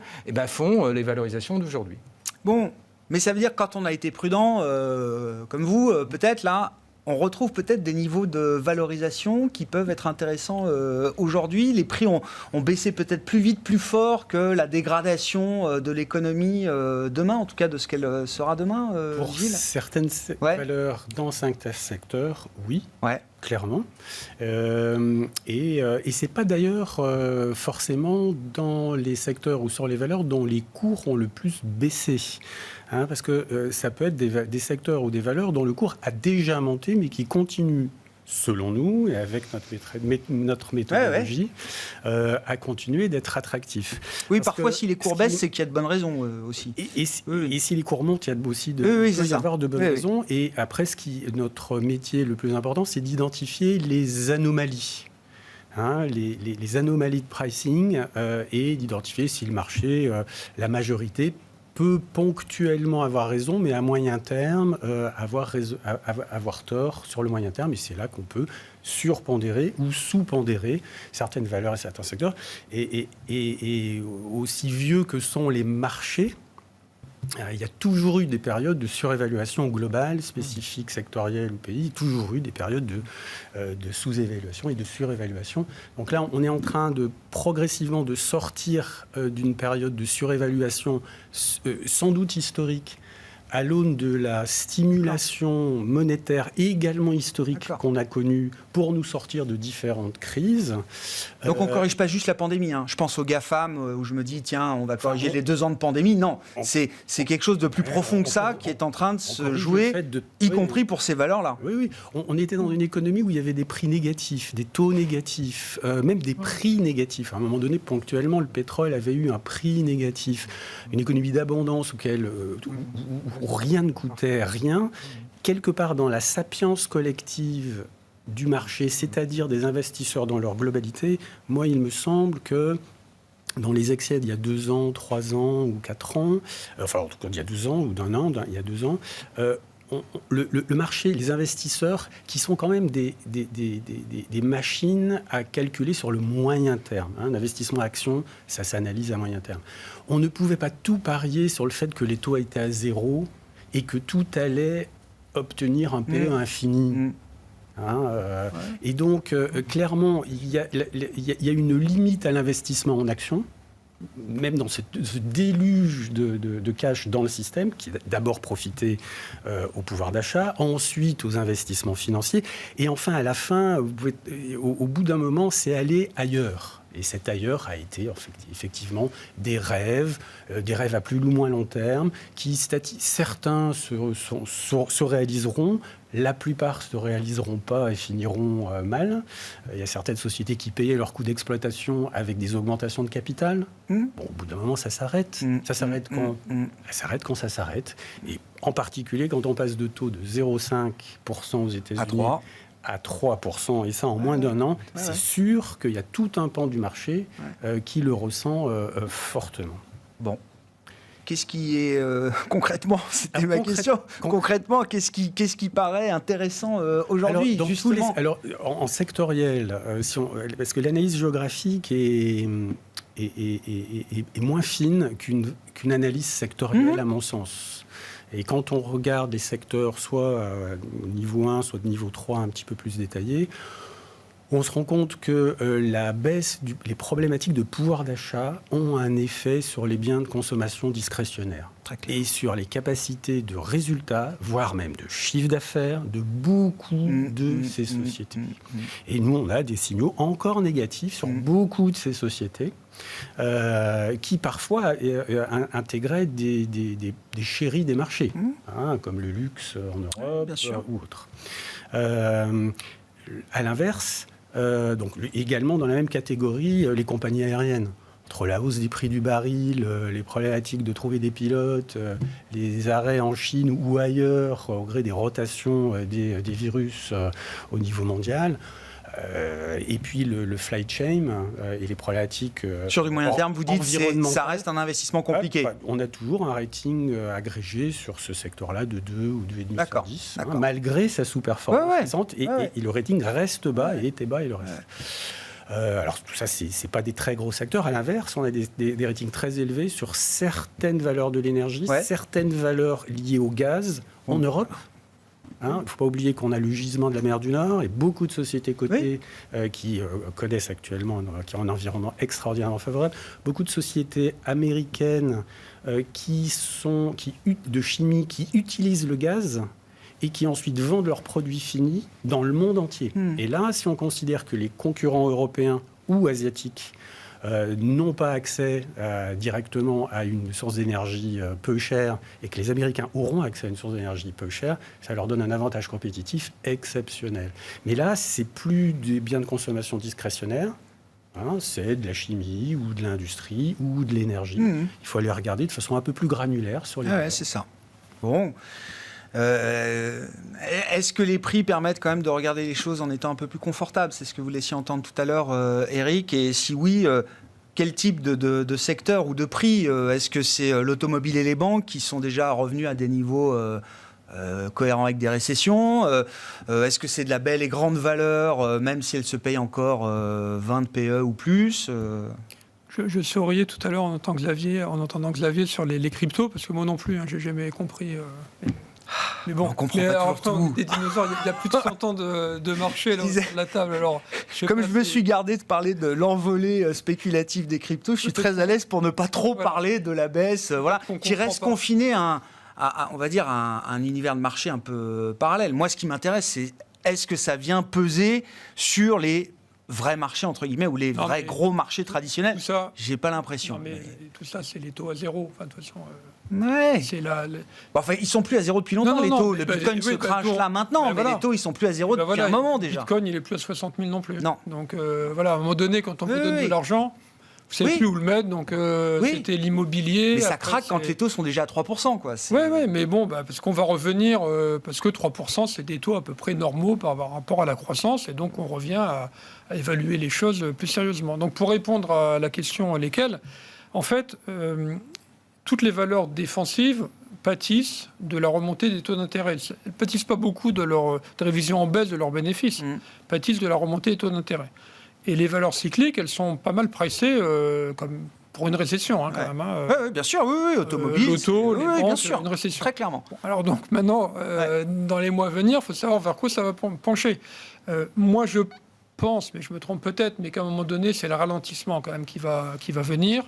font les valorisations d'aujourd'hui. Bon, mais ça veut dire que quand on a été prudent, comme vous, peut-être là, on retrouve peut-être des niveaux de valorisation qui peuvent être intéressants aujourd'hui. Les prix ont baissé peut-être plus vite, plus fort que la dégradation de l'économie demain, en tout cas de ce qu'elle sera demain, Pour Gilles. Certaines valeurs dans certains secteurs, oui. Clairement. Et ce n'est pas d'ailleurs forcément dans les secteurs ou sur les valeurs dont les cours ont le plus baissé. Parce que ça peut être des secteurs ou des valeurs dont le cours a déjà monté, mais qui continuent, selon nous, et avec notre méthodologie, à continuer d'être attractifs. Oui, parce parfois, si les cours baissent, c'est qu'il y a de bonnes raisons aussi. Et si les cours montent, il y a aussi de bonnes raisons. Et après, notre métier le plus important, c'est d'identifier les anomalies. Les anomalies de pricing et d'identifier si le marché, la majorité, peut ponctuellement avoir raison, mais à moyen terme, avoir tort sur le moyen terme. Et c'est là qu'on peut surpondérer ou sous-pondérer certaines valeurs et certains secteurs. Et aussi vieux que sont les marchés, il y a toujours eu des périodes de surévaluation globale, spécifique, sectorielle au pays, toujours eu des périodes de sous-évaluation et de surévaluation. Donc là, on est en train progressivement de sortir d'une période de surévaluation sans doute historique, à l'aune de la stimulation monétaire également historique qu'on a connue pour nous sortir de différentes crises. Donc on ne corrige pas juste la pandémie. Je pense aux GAFAM, où je me dis, tiens, on va corriger les 2 ans de pandémie. Non, c'est quelque chose de plus profond que ça qui est en train de se jouer, y compris pour ces valeurs-là. Oui. On était dans une économie où il y avait des prix négatifs, des taux négatifs, même des prix négatifs. À un moment donné, ponctuellement, le pétrole avait eu un prix négatif. Une économie d'abondance où rien ne coûtait rien, quelque part dans la sapience collective du marché, c'est-à-dire des investisseurs dans leur globalité, moi, il me semble que dans les excès d'il y a 2 ans, 3 ans ou 4 ans, enfin en tout cas il y a 2 ans ou d'un an, il y a 2 ans, le marché, les investisseurs, qui sont quand même des machines à calculer sur le moyen terme. Un investissement action, ça s'analyse à moyen terme. On ne pouvait pas tout parier sur le fait que les taux étaient à zéro et que tout allait obtenir un PE infini. Et donc, clairement, il y a une limite à l'investissement en action, même dans ce déluge de cash dans le système, qui est d'abord profité au pouvoir d'achat, ensuite aux investissements financiers, et enfin, à la fin, au bout d'un moment, c'est aller ailleurs. Et cet ailleurs a été effectivement des rêves à plus ou moins long terme, qui certains se réaliseront, la plupart ne se réaliseront pas et finiront mal. Il y a certaines sociétés qui payaient leur coût d'exploitation avec des augmentations de capital. Bon, au bout d'un moment, ça s'arrête. Ça s'arrête quand ça s'arrête quand ça s'arrête. Et en particulier, quand on passe de taux de 0,5% aux États-Unis à 3%, et ça en moins d'un an, c'est sûr qu'il y a tout un pan du marché qui le ressent fortement. Bon. Qu'est-ce qui est concrètement, c'était ma question. Concrètement, qu'est-ce qui paraît intéressant aujourd'hui, justement ? En sectoriel, parce que l'analyse géographique est moins fine qu'une analyse sectorielle, à mon sens. Et quand on regarde les secteurs, soit au niveau 1, soit de niveau 3, un petit peu plus détaillés, on se rend compte que la baisse, les problématiques de pouvoir d'achat ont un effet sur les biens de consommation discrétionnaires et sur les capacités de résultats, voire même de chiffre d'affaires de beaucoup de ces sociétés. Et nous, on a des signaux encore négatifs sur beaucoup de ces sociétés qui parfois intégraient des chéris des marchés, comme le luxe en Europe ou autre. À l'inverse, donc également dans la même catégorie, les compagnies aériennes. Entre la hausse des prix du baril, les problématiques de trouver des pilotes, les arrêts en Chine ou ailleurs au gré des rotations des virus au niveau mondial, et puis le flight shame et les problématiques... Sur du moyen terme, vous dites que ça reste un investissement compliqué. On a toujours un rating agrégé sur ce secteur-là de 2 ou 2,5 sur 10, malgré sa sous-performance récente, et le rating reste bas et était bas et le reste. Alors tout ça, c'est pas des très gros secteurs. À l'inverse, on a des ratings très élevés sur certaines valeurs de l'énergie, certaines valeurs liées au gaz en Europe. Il ne faut pas oublier qu'on a le gisement de la mer du Nord et beaucoup de sociétés cotées qui connaissent actuellement qui ont un environnement extraordinairement favorable. Beaucoup de sociétés américaines de chimie qui utilisent le gaz et qui ensuite vendent leurs produits finis dans le monde entier. Et là, si on considère que les concurrents européens ou asiatiques n'ont pas accès directement à une source d'énergie peu chère et que les Américains auront accès à une source d'énergie peu chère, ça leur donne un avantage compétitif exceptionnel. Mais là, c'est plus des biens de consommation discrétionnaires, c'est de la chimie ou de l'industrie ou de l'énergie. Il faut aller regarder de façon un peu plus granulaire sur les... c'est ça. Bon... est-ce que les prix permettent quand même de regarder les choses en étant un peu plus confortable ? C'est ce que vous laissiez entendre tout à l'heure, Eric. Et si oui, quel type de secteur ou de prix ? Est-ce que c'est l'automobile et les banques qui sont déjà revenus à des niveaux cohérents avec des récessions ? Est-ce que c'est de la belle et grande valeur, même si elle se paye encore 20 PE ou plus ? Je souriais tout à l'heure en entendant Xavier sur les cryptos, parce que moi non plus, j'ai jamais compris... Mais bon, on comprend pas toujours tout. Des dinosaures, il y a plus de 100 ans de marché là, sur la table. Alors, je me suis gardé de parler de l'envolée spéculative des cryptos, je suis très à l'aise pour ne pas trop parler de la baisse, qui reste confiné à on va dire, un univers de marché un peu parallèle. Moi, ce qui m'intéresse, c'est est-ce que ça vient peser sur les vrais marchés, entre guillemets, ou les vrais gros marchés traditionnels ? J'ai pas l'impression. Mais tout ça, c'est les taux à zéro. Enfin, de toute façon... ils sont plus à zéro depuis longtemps, les taux. Le Bitcoin se crache là maintenant, mais les taux, ils sont plus à zéro depuis un moment déjà. Le Bitcoin, il est plus à 60 000 non plus. Non. Donc à un moment donné, quand on vous donne de l'argent, Vous ne savez plus où le mettre, donc c'était l'immobilier. Mais ça craque quand les taux sont déjà à 3%, quoi. Oui, mais bon, parce qu'on va revenir, parce que 3%, c'est des taux à peu près normaux par rapport à la croissance, et donc on revient à évaluer les choses plus sérieusement. Donc pour répondre à la question lesquelles, en fait, toutes les valeurs défensives pâtissent de la remontée des taux d'intérêt. Elles ne pâtissent pas beaucoup de leur révision en baisse de leurs bénéfices, pâtissent de la remontée des taux d'intérêt. Et les valeurs cycliques, elles sont pas mal pricées comme pour une récession, quand même. Oui, bien sûr, oui, automobile. L'auto, les banques, bien sûr, une récession. Très clairement. Bon, alors donc maintenant, dans les mois à venir, il faut savoir vers quoi ça va pencher. Moi, je pense, mais je me trompe peut-être, mais qu'à un moment donné, c'est le ralentissement quand même qui va venir.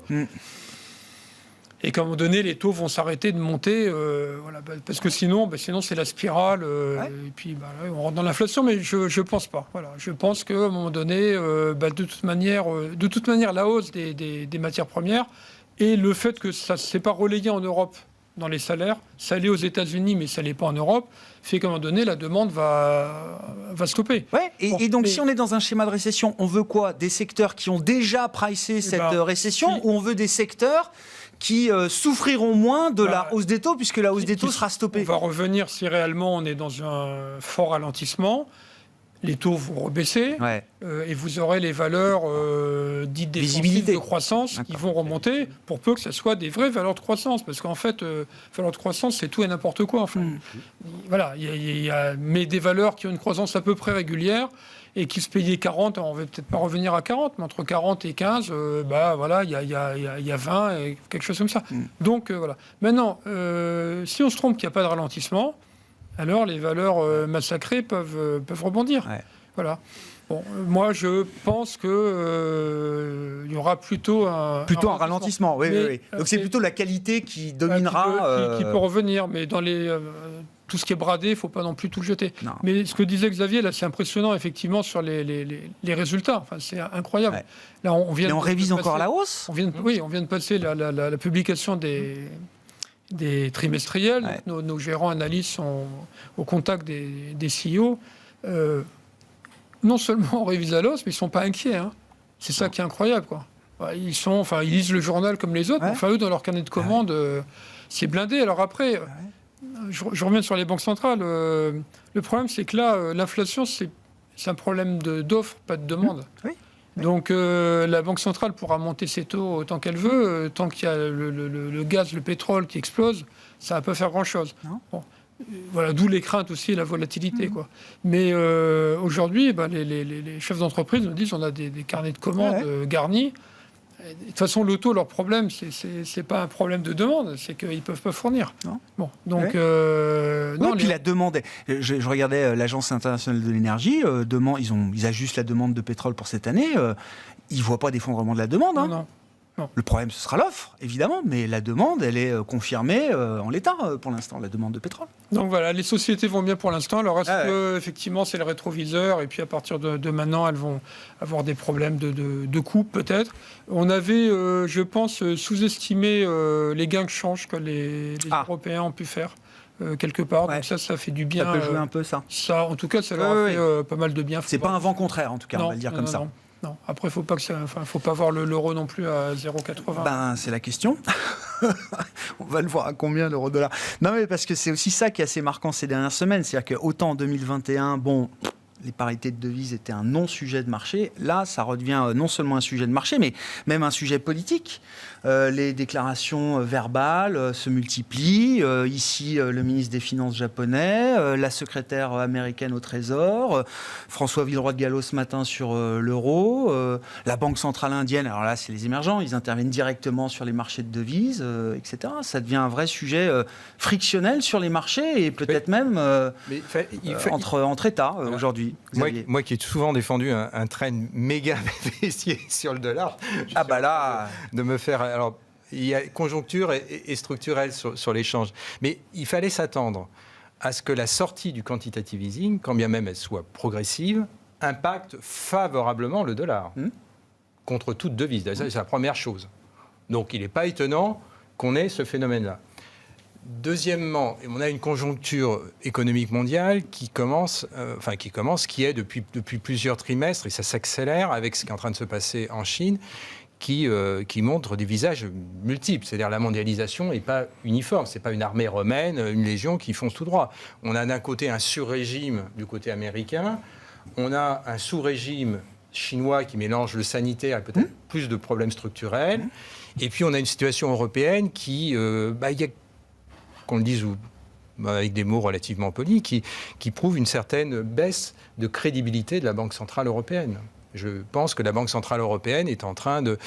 Et qu'à un moment donné, les taux vont s'arrêter de monter, parce que sinon c'est la spirale. Et puis là, on rentre dans l'inflation, mais je ne pense pas. Voilà, je pense qu'à un moment donné, de toute manière, la hausse des matières premières et le fait que ça ne s'est pas relayé en Europe dans les salaires, ça allait aux États-Unis, mais ça l'est pas en Europe, fait qu'à un moment donné, la demande va stopper. Ouais, et donc, si on est dans un schéma de récession, on veut quoi? Des secteurs qui ont déjà pricé cette récession, ou on veut des secteurs qui souffriront moins de la hausse des taux, puisque la hausse des taux sera stoppée? On va revenir si réellement on est dans un fort ralentissement. Les taux vont rebaisser et vous aurez les valeurs dites défensives de croissance qui vont remonter pour peu que ce soit des vraies valeurs de croissance. Parce qu'en fait, valeurs de croissance, c'est tout et n'importe quoi. Enfin. Voilà, mais des valeurs qui ont une croissance à peu près régulière et qui se payaient 40, on ne va peut-être pas revenir à 40, mais entre 40 et 15, il y a 20 et quelque chose comme ça. Donc voilà. Maintenant, si on se trompe qu'il n'y a pas de ralentissement, alors les valeurs massacrées peuvent rebondir. Voilà. Bon, moi, je pense qu'il y aura plutôt un ralentissement. Oui. Donc c'est plutôt la qualité qui dominera. Qui peut revenir, mais dans tout ce qui est bradé, il ne faut pas non plus tout le jeter. Non. Mais ce que disait Xavier, là, c'est impressionnant, effectivement, sur les résultats. Enfin, c'est incroyable. Là, on révise encore la hausse. On vient de passer la publication des trimestriels. Nos gérants analystes sont au contact des CEO. Non seulement on révise à l'os, mais ils ne sont pas inquiets. C'est ça qui est incroyable, quoi. Ils lisent le journal comme les autres. Eux, dans leur carnet de commandes, c'est blindé. Alors après, je reviens sur les banques centrales. Le problème, c'est que là, l'inflation, c'est un problème d'offre, pas de demande. Donc la Banque centrale pourra monter ses taux autant qu'elle veut, tant qu'il y a le gaz, le pétrole qui explose, ça ne va pas faire grand-chose. Bon. Voilà, d'où les craintes aussi et la volatilité. Quoi. Mais aujourd'hui, les chefs d'entreprise nous disent qu'on a des carnets de commandes garnis. De toute façon, l'auto, leur problème, c'est pas un problème de demande, c'est qu'ils ne peuvent pas fournir. Bon, donc, puis la demande, je regardais l'Agence internationale de l'énergie, ils ajustent la demande de pétrole pour cette année, ils ne voient pas d'effondrement de la demande. Non. Le problème, ce sera l'offre, évidemment, mais la demande, elle est confirmée en l'état, pour l'instant, la demande de pétrole. Donc voilà, les sociétés vont bien pour l'instant. Alors, est-ce que, effectivement, c'est le rétroviseur, et puis à partir de maintenant, elles vont avoir des problèmes de coûts, peut-être. On avait, je pense, sous-estimé les gains de change que les Européens ont pu faire. Quelque part, donc ça fait du bien. Ça peut jouer un peu, ça. En tout cas, ça leur a fait pas mal de bien. C'est pas un vent contraire, en tout cas, on va le dire comme ça. Non. Après, faut pas voir l'euro non plus à 0,80. C'est la question. On va le voir à combien l'euro-dollar. Non, mais parce que c'est aussi ça qui est assez marquant ces dernières semaines. C'est-à-dire qu'autant en 2021, les parités de devises étaient un non-sujet de marché. Là, ça redevient non seulement un sujet de marché, mais même un sujet politique. Les déclarations verbales se multiplient. Ici, le ministre des Finances japonais, la secrétaire américaine au Trésor, François Villeroy de Galhau ce matin sur l'euro, la Banque centrale indienne. Alors là, c'est les émergents. Ils interviennent directement sur les marchés de devises, etc. Ça devient un vrai sujet frictionnel sur les marchés et peut-être même entre États aujourd'hui. Moi qui ai souvent défendu un trend méga baissier sur le dollar, de me faire... Alors, il y a conjoncture et structurelle sur l'échange. Mais il fallait s'attendre à ce que la sortie du quantitative easing, quand bien même elle soit progressive, impacte favorablement le dollar contre toute devise. C'est la première chose. Donc, il n'est pas étonnant qu'on ait ce phénomène-là. Deuxièmement, on a une conjoncture économique mondiale qui est depuis plusieurs trimestres, et ça s'accélère avec ce qui est en train de se passer en Chine, qui montrent des visages multiples. C'est-à-dire la mondialisation n'est pas uniforme. Ce n'est pas une armée romaine, une légion qui fonce tout droit. On a d'un côté un sur-régime du côté américain, on a un sous-régime chinois qui mélange le sanitaire et peut-être plus de problèmes structurels. Et puis on a une situation européenne qui, qu'on le dise avec des mots relativement polis, qui prouve une certaine baisse de crédibilité de la Banque centrale européenne. Je pense que la Banque centrale européenne est en train de...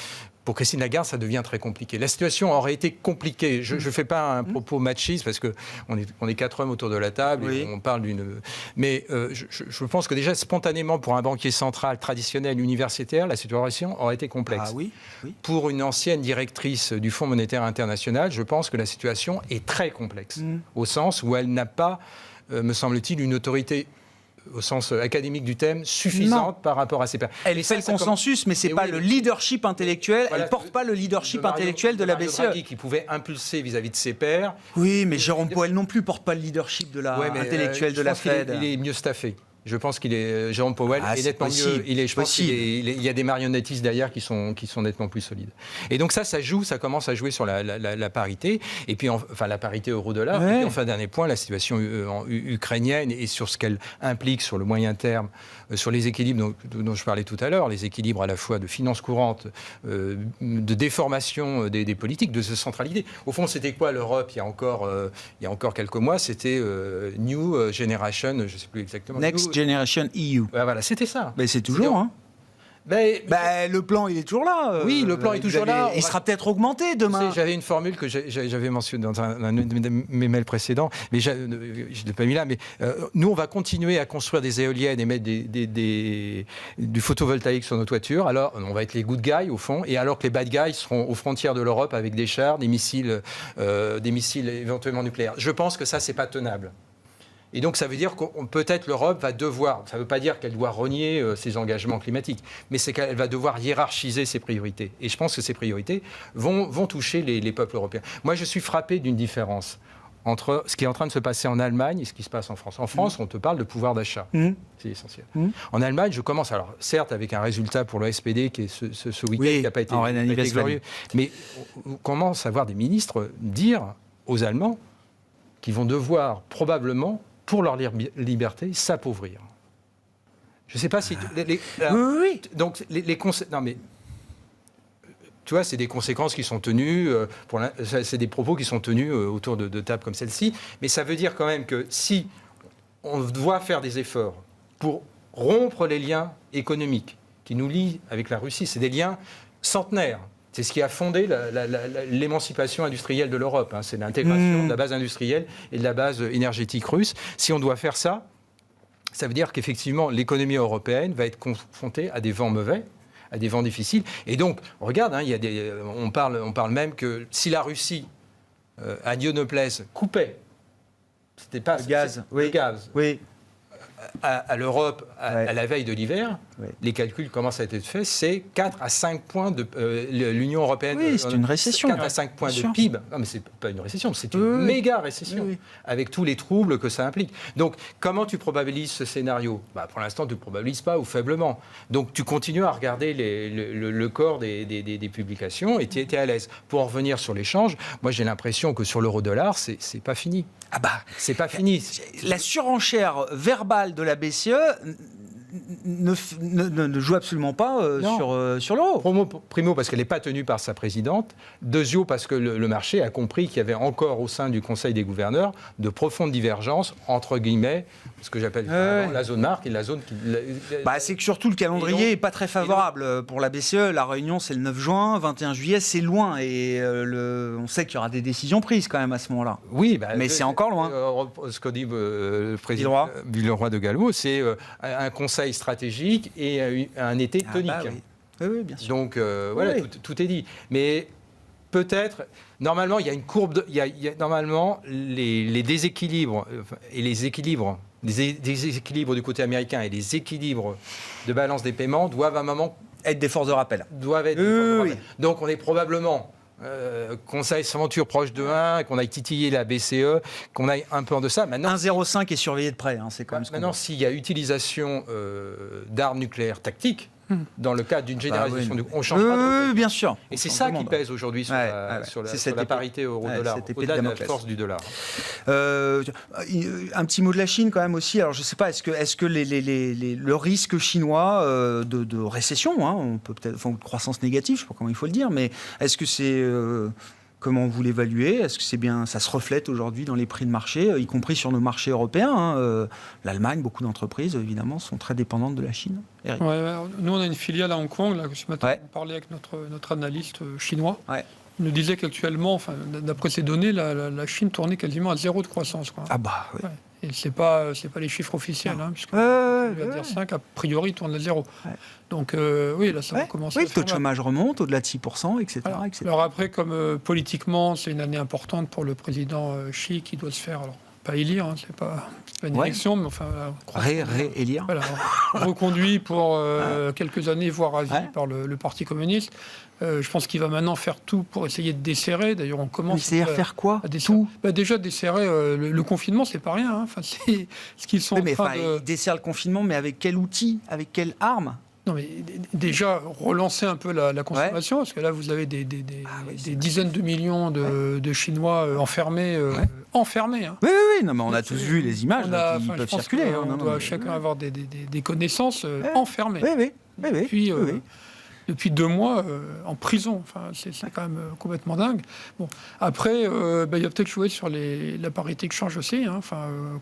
Pour Christine Lagarde, ça devient très compliqué. La situation aurait été compliquée. Je ne fais pas un propos machiste parce qu'on est 4 hommes autour de la table et on parle d'une... Mais je pense que déjà, spontanément, pour un banquier central traditionnel universitaire, la situation aurait été complexe. Ah oui, Pour une ancienne directrice du Fonds monétaire international, je pense que la situation est très complexe, au sens où elle n'a pas, me semble-t-il, une autorité au sens académique du thème, suffisante par rapport à ses pairs. Elle fait le consensus, mais ce n'est pas le leadership intellectuel. Voilà, elle ne porte pas le leadership intellectuel de la BCE. Draghi qui pouvait impulser vis-à-vis de ses pairs. Oui, mais Jérôme Powell non plus ne porte pas le leadership de intellectuel de la Fed. Il est mieux staffé. Je pense qu'il est Jérôme Powell est nettement mieux. Je pense qu'il y a des marionnettistes derrière qui sont nettement plus solides. Et donc ça commence à jouer sur la parité. Et puis la parité euro-dollar. Et puis enfin dernier point, la situation ukrainienne et sur ce qu'elle implique sur le moyen terme, sur les équilibres dont je parlais tout à l'heure, les équilibres à la fois de finances courantes, de déformation des politiques, de centralité. Au fond, c'était quoi l'Europe il y a encore quelques mois? C'était New Generation, je ne sais plus exactement. Next Generation EU. Voilà, c'était ça. Mais c'est toujours, le plan, il est toujours là. Oui, le plan est toujours là. Il sera peut-être augmenté demain. J'avais une formule que j'avais mentionnée dans un de mes mails précédents, mais je ne l'ai pas mis là. Mais nous, on va continuer à construire des éoliennes et mettre du photovoltaïque sur nos toitures. Alors, on va être les good guys, au fond, et alors que les bad guys seront aux frontières de l'Europe avec des chars, des missiles éventuellement nucléaires. Je pense que ça, c'est pas tenable. Et donc, ça veut dire que peut-être l'Europe va devoir, ça ne veut pas dire qu'elle doit renier ses engagements climatiques, mais c'est qu'elle va devoir hiérarchiser ses priorités. Et je pense que ces priorités vont toucher les peuples européens. Moi, je suis frappé d'une différence entre ce qui est en train de se passer en Allemagne et ce qui se passe en France. En France, on te parle de pouvoir d'achat. C'est essentiel. En Allemagne, je commence, alors certes avec un résultat pour le SPD qui est ce week-end qui n'a pas été glorieux, mais on commence à voir des ministres dire aux Allemands qu'ils vont devoir probablement, pour leur liberté, s'appauvrir. Je ne sais pas si... Oui. Donc, non, mais... Tu vois, c'est des conséquences qui sont tenues, c'est des propos qui sont tenus autour de tables comme celle-ci. Mais ça veut dire quand même que si on doit faire des efforts pour rompre les liens économiques qui nous lient avec la Russie, c'est des liens centenaires. C'est ce qui a fondé l'émancipation industrielle de l'Europe. C'est l'intégration de la base industrielle et de la base énergétique russe. Si on doit faire ça, ça veut dire qu'effectivement, l'économie européenne va être confrontée à des vents mauvais, à des vents difficiles. Et donc, regarde, on parle même que si la Russie, à Dieu ne plaise, coupait, c'était pas le gaz, à l'Europe, à la veille de l'hiver, les calculs commencent à être faits, c'est 4 à 5 points de l'Union européenne. Oui, c'est une récession. 4 à 5 points de PIB. Non, mais c'est pas une récession, c'est une méga récession, avec tous les troubles que ça implique. Donc, comment tu probabilises ce scénario ? Pour l'instant, tu ne le probabilises pas ou faiblement. Donc, tu continues à regarder le corps des publications et tu es à l'aise. Pour en revenir sur l'échange, moi, j'ai l'impression que sur l'euro-dollar, c'est pas fini. C'est pas fini. La surenchère verbale de la BCE ne joue absolument pas sur l'euro. Primo, parce qu'elle n'est pas tenue par sa présidente. Deuxio, parce que le marché a compris qu'il y avait encore au sein du Conseil des gouverneurs de profondes divergences entre guillemets, ce que j'appelle la zone marque et la zone qui... c'est que surtout le calendrier n'est pas très favorable pour la BCE. La réunion, c'est le 9 juin, 21 juillet, c'est loin. Et on sait qu'il y aura des décisions prises quand même à ce moment-là. Oui, mais c'est encore loin. Ce que dit le président Villeroy de Galhau, c'est un conseil stratégique et un été tonique. Oui, bien sûr. Donc voilà, tout est dit. Mais peut-être, normalement, il y a une courbe. Normalement, les déséquilibres et les équilibres, des déséquilibres du côté américain et les équilibres de balance des paiements doivent à un moment être des forces de rappel. Donc on est probablement qu'on s'aventure proche de 1, qu'on aille titiller la BCE, qu'on aille un peu en deçà. 1,05 est surveillé de près, c'est quand même ce maintenant, s'il y a utilisation d'armes nucléaires tactiques, dans le cadre d'une généralisation on change pas de bien sûr. Et c'est ça qui pèse aujourd'hui sur la parité euro-dollar, au-delà de la force du dollar. Un petit mot de la Chine quand même aussi. Alors je ne sais pas, est-ce que le risque chinois de récession, on peut peut-être, de croissance négative, je ne sais pas comment il faut le dire, mais est-ce que c'est comment vous l'évaluez? Est-ce que c'est bien, ça se reflète aujourd'hui dans les prix de marché, y compris sur nos marchés européens? L'Allemagne, beaucoup d'entreprises, évidemment, sont très dépendantes de la Chine. Eric. Nous, on a une filiale à Hong Kong. Là, ce matin, on parlait avec notre analyste chinois. Il nous disait qu'actuellement, d'après ces données, la Chine tournait quasiment à zéro de croissance. Quoi. Ah bah oui. Et c'est pas les chiffres officiels, puisque on va dire 5, a priori, tourne à zéro. Donc oui, là, ça va commencer à le taux de chômage remonte au-delà de 6%, etc. Alors après, comme politiquement, c'est une année importante pour le président Xi qui doit se faire, alors pas élire, c'est pas une élection, mais enfin... Réélire. Voilà, reconduit pour quelques années, voire à vie, par le Parti communiste. Je pense qu'il va maintenant faire tout pour essayer de desserrer. D'ailleurs, on commence... C'est-à-dire faire quoi? Tout déjà, desserrer le confinement, c'est pas rien. C'est ce qu'ils sont en train de... Ils desserrent le confinement, mais avec quel outil? Avec quelle arme? Non, mais déjà, relancer un peu la consommation, parce que là, vous avez des dizaines de millions de Chinois enfermés. Enfermés. Oui, non, mais on a tous vu les images qui peuvent circuler. On doit chacun avoir des connaissances enfermées. Oui. Depuis 2 mois en prison. C'est quand même complètement dingue. Bon, après, il va peut-être jouer sur la parité de change aussi.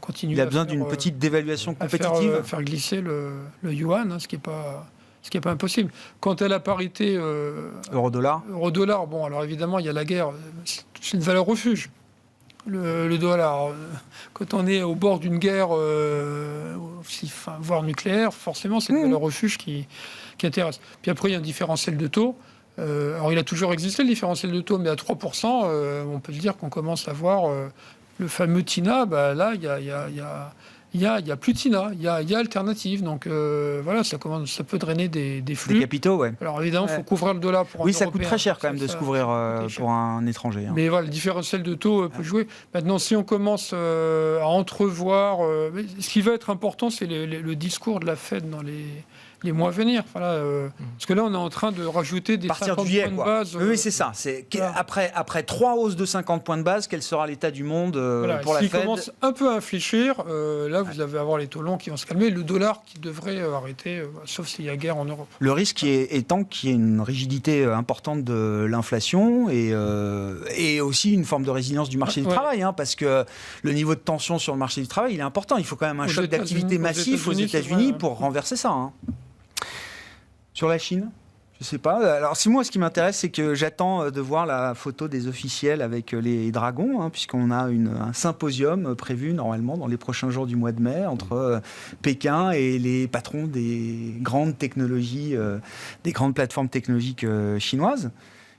Continuer. Il a besoin d'une petite dévaluation compétitive. Faire glisser le yuan, ce qui n'est pas impossible. Quant à la parité euro-dollar, bon, alors évidemment, il y a la guerre. C'est une valeur refuge. Le dollar, quand on est au bord d'une guerre, voire nucléaire, forcément, c'est une valeur refuge qui intéresse. Puis après, il y a un différentiel de taux. Alors, il a toujours existé, le différentiel de taux, mais à 3%, on peut se dire qu'on commence à voir le fameux TINA. Là, il y a plus de TINA, il y a alternative. Donc, voilà, ça peut drainer des flux. Des capitaux, Alors, évidemment, il faut couvrir le dollar pour un ça Européen. Coûte très cher quand même de se couvrir pour un étranger. Mais voilà, le différentiel de taux peut jouer. Maintenant, si on commence à entrevoir... ce qui va être important, c'est le discours de la Fed dans les mois à venir. Parce que là, on est en train de rajouter des 50 points de base. Oui, c'est ça. Après 3 hausses de 50 points de base, quel sera l'état du monde pour la Fed? S'il commence un peu à infléchir, là, vous allez avoir les taux longs qui vont se calmer, le dollar qui devrait arrêter, sauf s'il y a guerre en Europe. Le risque étant qu'il y ait une rigidité importante de l'inflation et aussi une forme de résilience du marché du travail, parce que le niveau de tension sur le marché du travail, il est important. Il faut quand même un choc d'activité massif aux États-Unis pour renverser ça. Sur la Chine, je ne sais pas. Alors, moi, ce qui m'intéresse, c'est que j'attends de voir la photo des officiels avec les dragons, puisqu'on a un symposium prévu normalement dans les prochains jours du mois de mai entre Pékin et les patrons des grandes technologies, des grandes plateformes technologiques chinoises,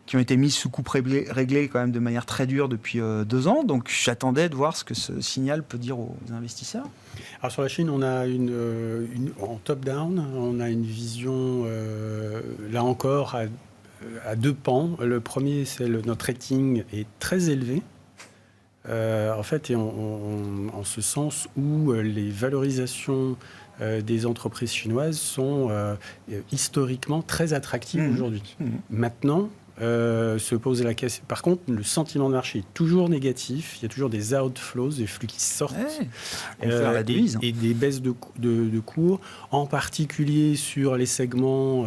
qui ont été mises sous coupe réglée quand même de manière très dure depuis 2 ans. Donc j'attendais de voir ce que ce signal peut dire aux investisseurs. Alors sur la Chine, on a en top-down, on a une vision, là encore, à 2 pans. Le premier, c'est notre rating est très élevé. En fait, en ce sens où les valorisations des entreprises chinoises sont historiquement très attractives aujourd'hui. Maintenant, se pose la question. Par contre, le sentiment de marché est toujours négatif. Il y a toujours des outflows, des flux qui sortent, et des baisses de cours, en particulier sur les segments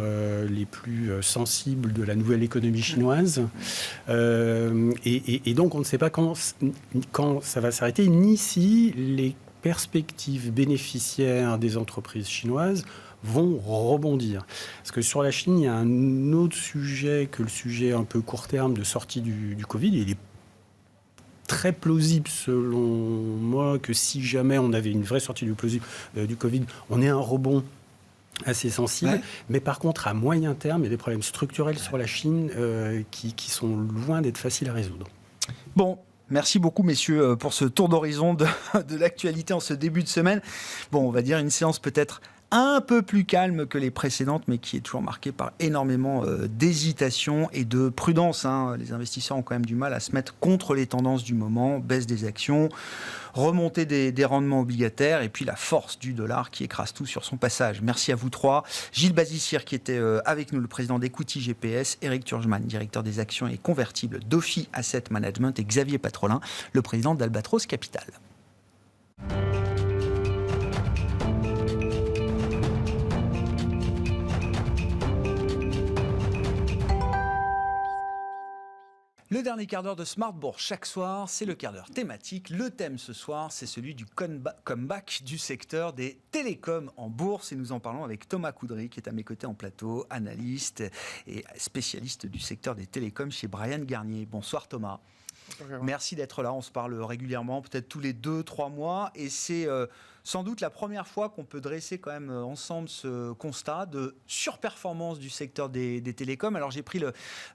les plus sensibles de la nouvelle économie chinoise. Et donc, on ne sait pas quand ça va s'arrêter, ni si les perspectives bénéficiaires des entreprises chinoises vont rebondir. Parce que sur la Chine, il y a un autre sujet que le sujet un peu court terme de sortie du Covid. Il est très plausible, selon moi, que si jamais on avait une vraie sortie du Covid, on ait un rebond assez sensible. Mais par contre, à moyen terme, il y a des problèmes structurels sur la Chine qui sont loin d'être faciles à résoudre. Bon. Merci beaucoup, messieurs, pour ce tour d'horizon de l'actualité en ce début de semaine. Bon, on va dire une séance peut-être un peu plus calme que les précédentes, mais qui est toujours marquée par énormément d'hésitation et de prudence. Les investisseurs ont quand même du mal à se mettre contre les tendances du moment, baisse des actions, remontée des rendements obligataires et puis la force du dollar qui écrase tout sur son passage. Merci à vous trois. Gilles Bazissière qui était avec nous, le président d'Equity GPS, Eric Turgeman, directeur des actions et convertibles d'Ophi Asset Management et Xavier Patrolin, le président d'Albatros Capital. Le dernier quart d'heure de Smart Bourse chaque soir, c'est le quart d'heure thématique. Le thème ce soir, c'est celui du comeback du secteur des télécoms en bourse. Et nous en parlons avec Thomas Coudry, qui est à mes côtés en plateau, analyste et spécialiste du secteur des télécoms chez Bryan Garnier. Bonsoir Thomas. Merci d'être là. On se parle régulièrement, peut-être tous les 2-3 mois. Et c'est sans doute la première fois qu'on peut dresser quand même ensemble ce constat de surperformance du secteur des télécoms. Alors j'ai pris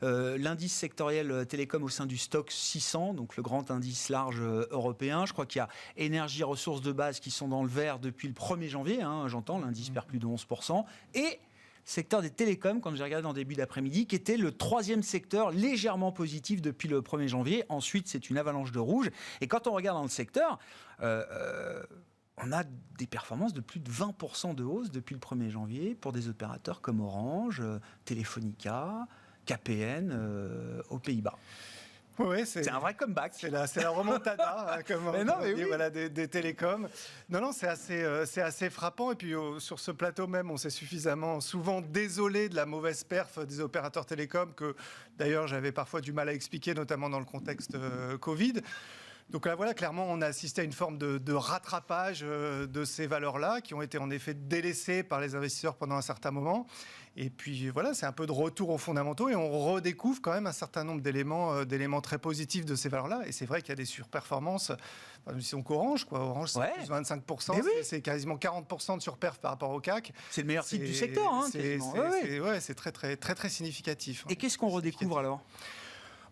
l'indice sectoriel télécom au sein du Stoxx 600, donc le grand indice large européen. Je crois qu'il y a énergie et ressources de base qui sont dans le vert depuis le 1er janvier. J'entends, l'indice perd plus de 11%. Et secteur des télécoms, quand j'ai regardé en début d'après-midi, qui était le 3e secteur légèrement positif depuis le 1er janvier. Ensuite, c'est une avalanche de rouge. Et quand on regarde dans le secteur, on a des performances de plus de 20% de hausse depuis le 1er janvier pour des opérateurs comme Orange, Telefonica, KPN aux Pays-Bas. Oui, c'est un vrai comeback. C'est la remontada, comme on dit, voilà, des télécoms. Non, c'est assez frappant. Et puis sur ce plateau même, on s'est suffisamment souvent désolé de la mauvaise perf des opérateurs télécoms que d'ailleurs j'avais parfois du mal à expliquer, notamment dans le contexte Covid. Donc là, voilà, clairement, on a assisté à une forme de rattrapage de ces valeurs-là, qui ont été en effet délaissées par les investisseurs pendant un certain moment. Et puis voilà, c'est un peu de retour aux fondamentaux et on redécouvre quand même un certain nombre d'éléments très positifs de ces valeurs-là. Et c'est vrai qu'il y a des surperformances. Disons qu'Orange, Orange, c'est plus 25%, c'est quasiment 40% de surperf par rapport au CAC. C'est le meilleur titre du secteur, c'est très, très, très, très significatif. Et qu'est-ce qu'on redécouvre alors ?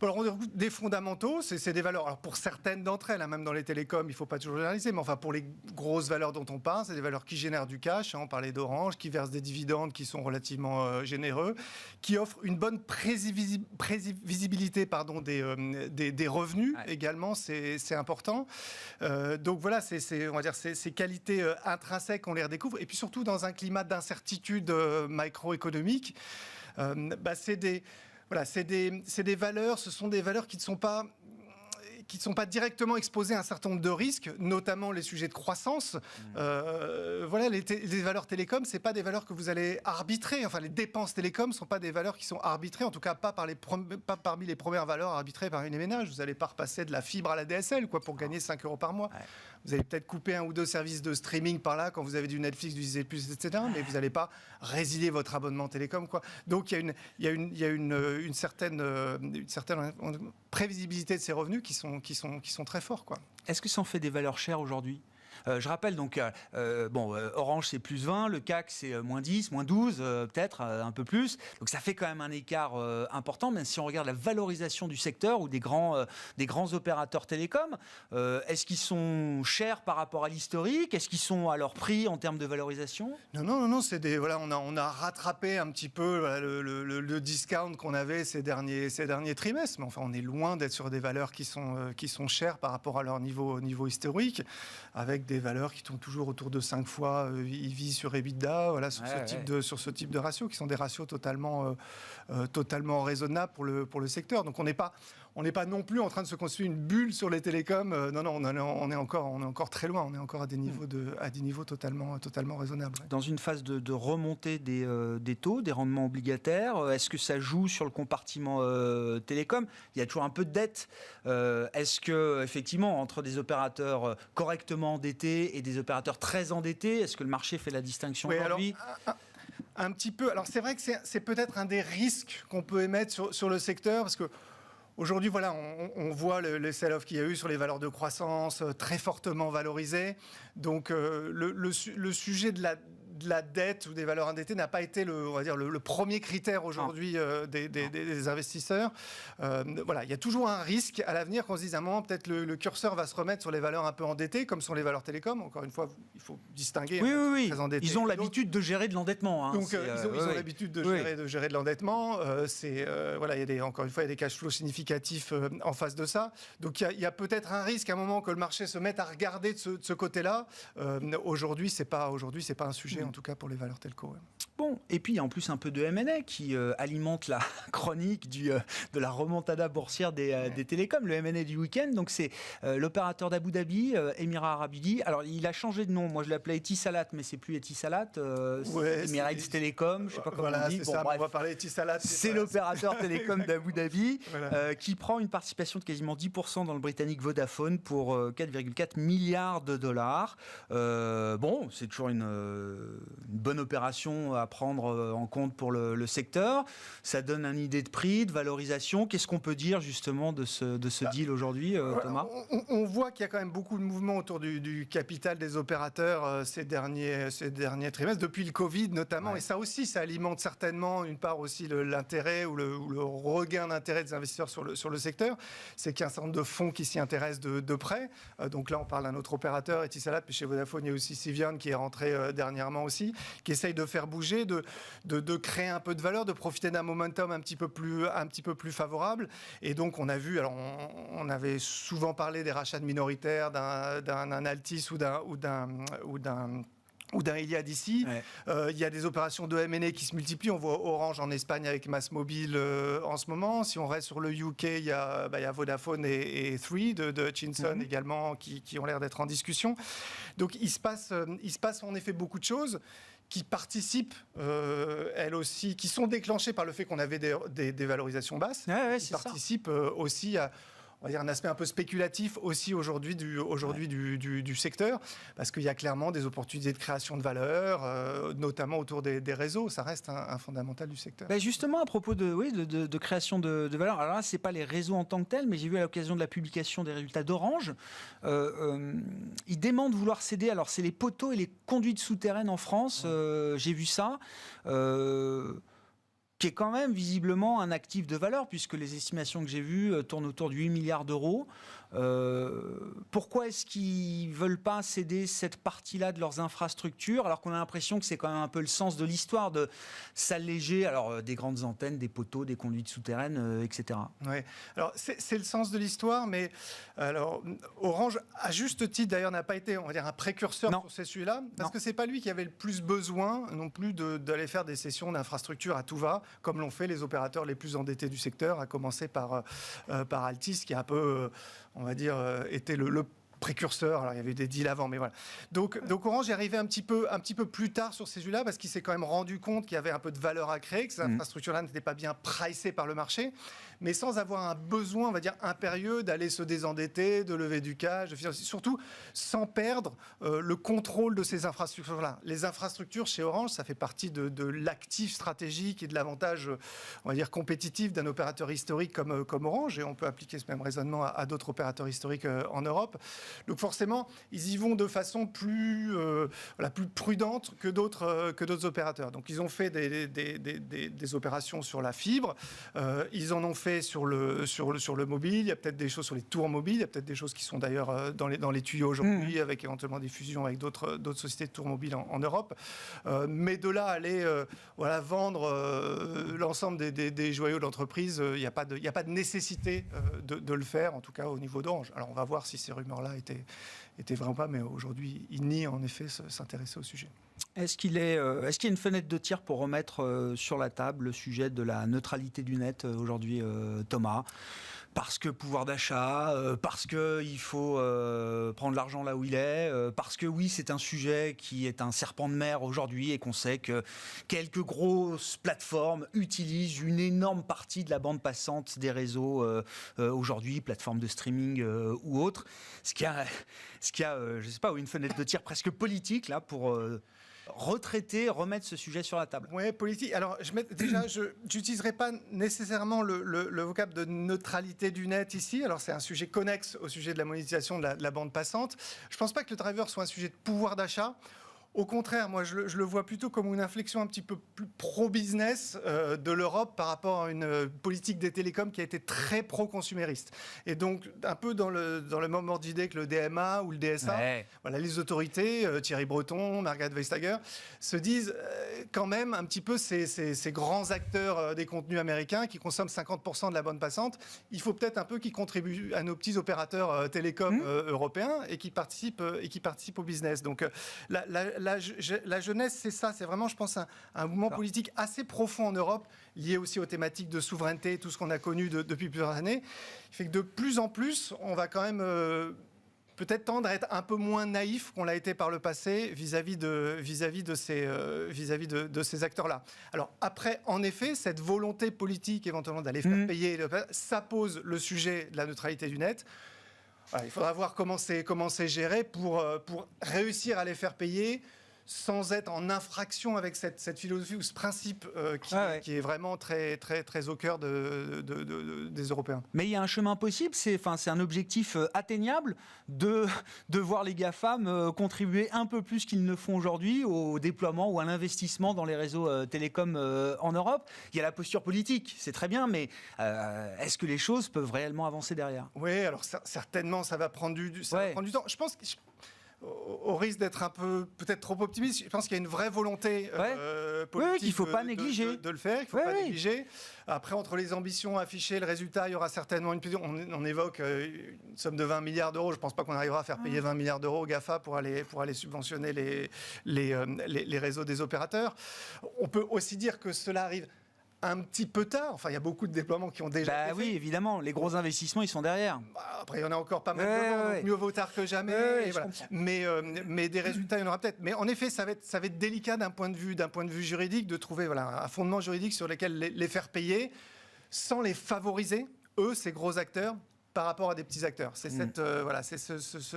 Alors, on découvre des fondamentaux, c'est des valeurs. Alors, pour certaines d'entre elles, même dans les télécoms, il ne faut pas toujours généraliser, mais enfin, pour les grosses valeurs dont on parle, c'est des valeurs qui génèrent du cash. On parlait d'Orange, qui versent des dividendes qui sont relativement généreux, qui offrent une bonne prévisibilité des revenus également, c'est important. Donc voilà, on va dire ces qualités intrinsèques, on les redécouvre. Et puis surtout, dans un climat d'incertitude macroéconomique, c'est des valeurs, ce sont des valeurs qui ne sont pas directement exposées à un certain nombre de risques, notamment les sujets de croissance. Voilà, les valeurs télécoms, c'est pas des valeurs que vous allez arbitrer. Enfin, les dépenses télécoms sont pas des valeurs qui sont arbitrées, en tout cas pas parmi les premières valeurs arbitrées par une ménage. Vous n'allez pas repasser de la fibre à la DSL pour gagner 5 € par mois. Ouais. Vous allez peut-être couper un ou deux services de streaming par là quand vous avez du Netflix, du Disney+, etc. Mais vous n'allez pas résilier votre abonnement télécom, Donc il y a une certaine prévisibilité de ces revenus qui sont très forts, Est-ce que ça en fait des valeurs chères aujourd'hui ? Je rappelle donc, Orange c'est plus 20, le CAC c'est moins 10, moins 12, peut-être un peu plus. Donc ça fait quand même un écart important, même si on regarde la valorisation du secteur ou des grands opérateurs télécoms. Est-ce qu'ils sont chers par rapport à l'historique ? Est-ce qu'ils sont à leur prix en termes de valorisation ? Non, c'est on a rattrapé un petit peu le discount qu'on avait ces derniers trimestres. Mais enfin, on est loin d'être sur des valeurs qui sont chères par rapport à leur niveau historique, avec des valeurs qui tournent toujours autour de 5 fois EV sur EBITDA, sur ce type de ratios, qui sont des ratios totalement raisonnables pour le secteur. Donc on n'est pas non plus en train de se construire une bulle sur les télécoms. On est encore très loin. On est encore à des niveaux totalement raisonnables. Dans une phase de remontée des taux, des rendements obligataires, est-ce que ça joue sur le compartiment télécom ? Il y a toujours un peu de dette. Est-ce que effectivement, entre des opérateurs correctement endettés et des opérateurs très endettés, est-ce que le marché fait la distinction aujourd'hui ? Un petit peu. Alors c'est vrai que c'est peut-être un des risques qu'on peut émettre sur le secteur, parce que aujourd'hui, on voit le sell-off qu'il y a eu sur les valeurs de croissance très fortement valorisées. Donc le sujet de de la dette ou des valeurs endettées n'a pas été le premier critère aujourd'hui des investisseurs. Voilà, il y a toujours un risque à l'avenir qu'on se dise à un moment, peut-être le curseur va se remettre sur les valeurs un peu endettées, comme sont les valeurs télécom. Encore une fois, il faut distinguer. Oui. Ils ont l'habitude de gérer de l'endettement. Donc, ils ont l'habitude de gérer de l'endettement. Voilà, encore une fois, il y a des cash flows significatifs en face de ça. Donc, il y a peut-être un risque à un moment que le marché se mette à regarder de ce côté-là. Aujourd'hui, c'est pas un sujet, en tout cas pour les valeurs telco. Ouais. Bon, et puis il y a en plus un peu de M&A qui alimente la chronique de la remontada boursière des télécoms, le M&A du week-end. Donc c'est l'opérateur d'Abu Dhabi, Émirats Arabes Unis. Alors il a changé de nom, moi je l'appelais Etisalat, mais c'est plus Etisalat, c'est Emirates Telecom, je sais pas comment on dit. Bon, bref, on va parler Etisalat. C'est l'opérateur télécom d'Abu Dhabi qui prend une participation de quasiment 10% dans le britannique Vodafone pour 4,4 milliards de dollars. Bon, c'est toujours une bonne opération à prendre en compte pour le secteur. Ça donne une idée de prix, de valorisation. Qu'est-ce qu'on peut dire justement de ce deal aujourd'hui, Thomas ? On voit qu'il y a quand même beaucoup de mouvements autour du capital des opérateurs ces derniers trimestres, depuis le Covid notamment. Ouais. Et ça aussi, ça alimente certainement une part aussi l'intérêt ou le regain d'intérêt des investisseurs sur le secteur. C'est qu'il y a un certain nombre de fonds qui s'y intéressent de près. Donc là, on parle d'un autre opérateur, Etisalat, puis chez Vodafone, il y a aussi Cevian qui est rentré dernièrement aussi, qui essaye de faire bouger, de créer un peu de valeur, de profiter d'un momentum un petit peu plus favorable. Et donc, on a vu, alors on avait souvent parlé des rachats de minoritaires d'un Altice ou d'un Iliad ici. Ouais. Il y a des opérations de M&A qui se multiplient. On voit Orange en Espagne avec MásMóvil en ce moment. Si on reste sur le UK, il y a Vodafone et Three de Hutchison également qui ont l'air d'être en discussion. Donc il se passe en effet beaucoup de choses qui participent, elles aussi, qui sont déclenchées par le fait qu'on avait des valorisations basses, qui participent aussi à, on va dire, un aspect un peu spéculatif aussi aujourd'hui du secteur, parce qu'il y a clairement des opportunités de création de valeur, notamment autour des réseaux. Ça reste un fondamental du secteur. Ben justement, à propos de création de valeur, alors là, ce n'est pas les réseaux en tant que tels, mais j'ai vu à l'occasion de la publication des résultats d'Orange, ils demandent vouloir céder, alors c'est les poteaux et les conduites souterraines en France, j'ai vu ça, qui est quand même visiblement un actif de valeur, puisque les estimations que j'ai vues tournent autour de 8 milliards d'euros. Pourquoi est-ce qu'ils ne veulent pas céder cette partie-là de leurs infrastructures, alors qu'on a l'impression que c'est quand même un peu le sens de l'histoire, de s'alléger des grandes antennes, des poteaux, des conduites souterraines, etc. Oui, alors c'est le sens de l'histoire, mais alors, Orange, à juste titre d'ailleurs, n'a pas été, on va dire, un précurseur sur ces sujets-là, parce que ce n'est pas lui qui avait le plus besoin non plus d'aller faire des cessions d'infrastructures à tout va, comme l'ont fait les opérateurs les plus endettés du secteur, à commencer par Altice, qui a un peu, on va dire, été le précurseur. Alors, il y avait des deals avant, mais voilà. Donc Orange est arrivé un petit peu plus tard sur ces sujets-là, parce qu'il s'est quand même rendu compte qu'il y avait un peu de valeur à créer, que ces infrastructures-là n'étaient pas bien pricées par le marché, mais sans avoir un besoin, on va dire, impérieux d'aller se désendetter, de lever du cash, surtout sans perdre le contrôle de ces infrastructures-là. Les infrastructures chez Orange, ça fait partie de l'actif stratégique et de l'avantage, on va dire, compétitif d'un opérateur historique comme Orange, et on peut appliquer ce même raisonnement à d'autres opérateurs historiques en Europe. Donc forcément, ils y vont de façon plus prudente que d'autres opérateurs. Donc ils ont fait des opérations sur la fibre, ils en ont fait sur le mobile, il y a peut-être des choses sur les tours mobiles, il y a peut-être des choses qui sont d'ailleurs dans les tuyaux aujourd'hui, avec éventuellement des fusions avec d'autres sociétés de tours mobiles en Europe. Mais de là à aller vendre l'ensemble des joyaux de l'entreprise, il n'y a pas de nécessité de le faire, en tout cas au niveau d'Orange. Alors on va voir si ces rumeurs-là étaient vraies ou pas, mais aujourd'hui, ils nient en effet s'intéresser au sujet. Est-ce qu'il y a une fenêtre de tir pour remettre sur la table le sujet de la neutralité du net aujourd'hui, Thomas ? Parce que pouvoir d'achat, parce qu'il faut prendre l'argent là où il est, parce que oui, c'est un sujet qui est un serpent de mer aujourd'hui et qu'on sait que quelques grosses plateformes utilisent une énorme partie de la bande passante des réseaux aujourd'hui, plateformes de streaming ou autres. Est-ce qu'il y a je sais pas, une fenêtre de tir presque politique là pour remettre ce sujet sur la table? Oui, politique. Alors, je n'utiliserai pas nécessairement le vocable de neutralité du net ici. Alors, c'est un sujet connexe au sujet de la monétisation de la bande passante. Je ne pense pas que le driver soit un sujet de pouvoir d'achat. Au contraire, moi, je le vois plutôt comme une inflexion un petit peu plus pro-business de l'Europe par rapport à une politique des télécoms qui a été très pro-consumériste. Et donc, un peu dans le même ordre d'idée que le DMA ou le DSA, voilà, les autorités, Thierry Breton, Margrethe Vestager, se disent quand même un petit peu ces grands acteurs des contenus américains qui consomment 50% de la bande passante, il faut peut-être un peu qu'ils contribuent à nos petits opérateurs télécoms européens et qui participent au business. Donc, la jeunesse, c'est ça, c'est vraiment, je pense, un mouvement politique assez profond en Europe, lié aussi aux thématiques de souveraineté, tout ce qu'on a connu depuis plusieurs années. Il fait que de plus en plus, on va quand même peut-être tendre à être un peu moins naïf qu'on l'a été par le passé vis-à-vis de ces acteurs-là. Alors après, en effet, cette volonté politique éventuellement d'aller faire payer, ça pose le sujet de la neutralité du net. Voilà, il faudra voir comment c'est géré pour réussir à les faire payer sans être en infraction avec cette philosophie ou ce principe qui est vraiment très, très, très au cœur des Européens. Mais il y a un chemin possible, c'est un objectif atteignable de voir les GAFAM contribuer un peu plus qu'ils ne font aujourd'hui au déploiement ou à l'investissement dans les réseaux télécoms en Europe. Il y a la posture politique, c'est très bien, mais est-ce que les choses peuvent réellement avancer derrière ? Oui, alors certainement, ça va prendre du temps. Je pense que... Au risque d'être un peu peut-être trop optimiste, je pense qu'il y a une vraie volonté politique qu'il ne faut pas négliger. De le faire, qu'il ne faut pas négliger. Après, entre les ambitions affichées, le résultat, il y aura certainement on évoque une somme de 20 milliards d'euros. Je ne pense pas qu'on arrivera à faire payer 20 milliards d'euros au GAFA pour aller subventionner les réseaux des opérateurs. On peut aussi dire que cela arrive un petit peu tard. Enfin, il y a beaucoup de déploiements qui ont déjà été faits. Oui, évidemment. Les gros investissements, ils sont derrière. Après, il y en a encore pas mal de temps, donc mieux vaut tard que jamais. Voilà. Mais des résultats, il y en aura peut-être. Mais en effet, ça va être délicat d'un point de vue juridique de trouver un fondement juridique sur lequel les faire payer sans les favoriser, eux, ces gros acteurs, par rapport à des petits acteurs. C'est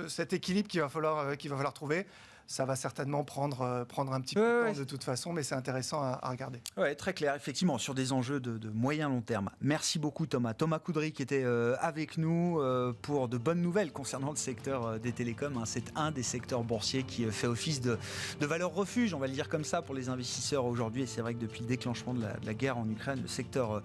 cet équilibre qu'il va falloir trouver. Ça va certainement prendre un petit peu de temps de toute façon, mais c'est intéressant à regarder. Oui, très clair, effectivement, sur des enjeux de moyen long terme. Merci beaucoup Thomas. Thomas Coudry qui était avec nous pour de bonnes nouvelles concernant le secteur des télécoms. C'est un des secteurs boursiers qui fait office de valeur refuge, on va le dire comme ça, pour les investisseurs aujourd'hui. Et c'est vrai que depuis le déclenchement de la guerre en Ukraine, le secteur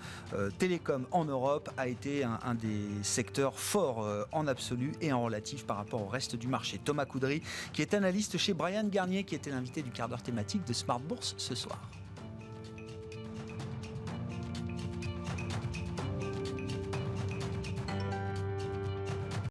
télécom en Europe a été un des secteurs forts en absolu et en relatif par rapport au reste du marché. Thomas Coudry qui est analyste chez Brian Garnier, qui était l'invité du quart d'heure thématique de Smart Bourse ce soir.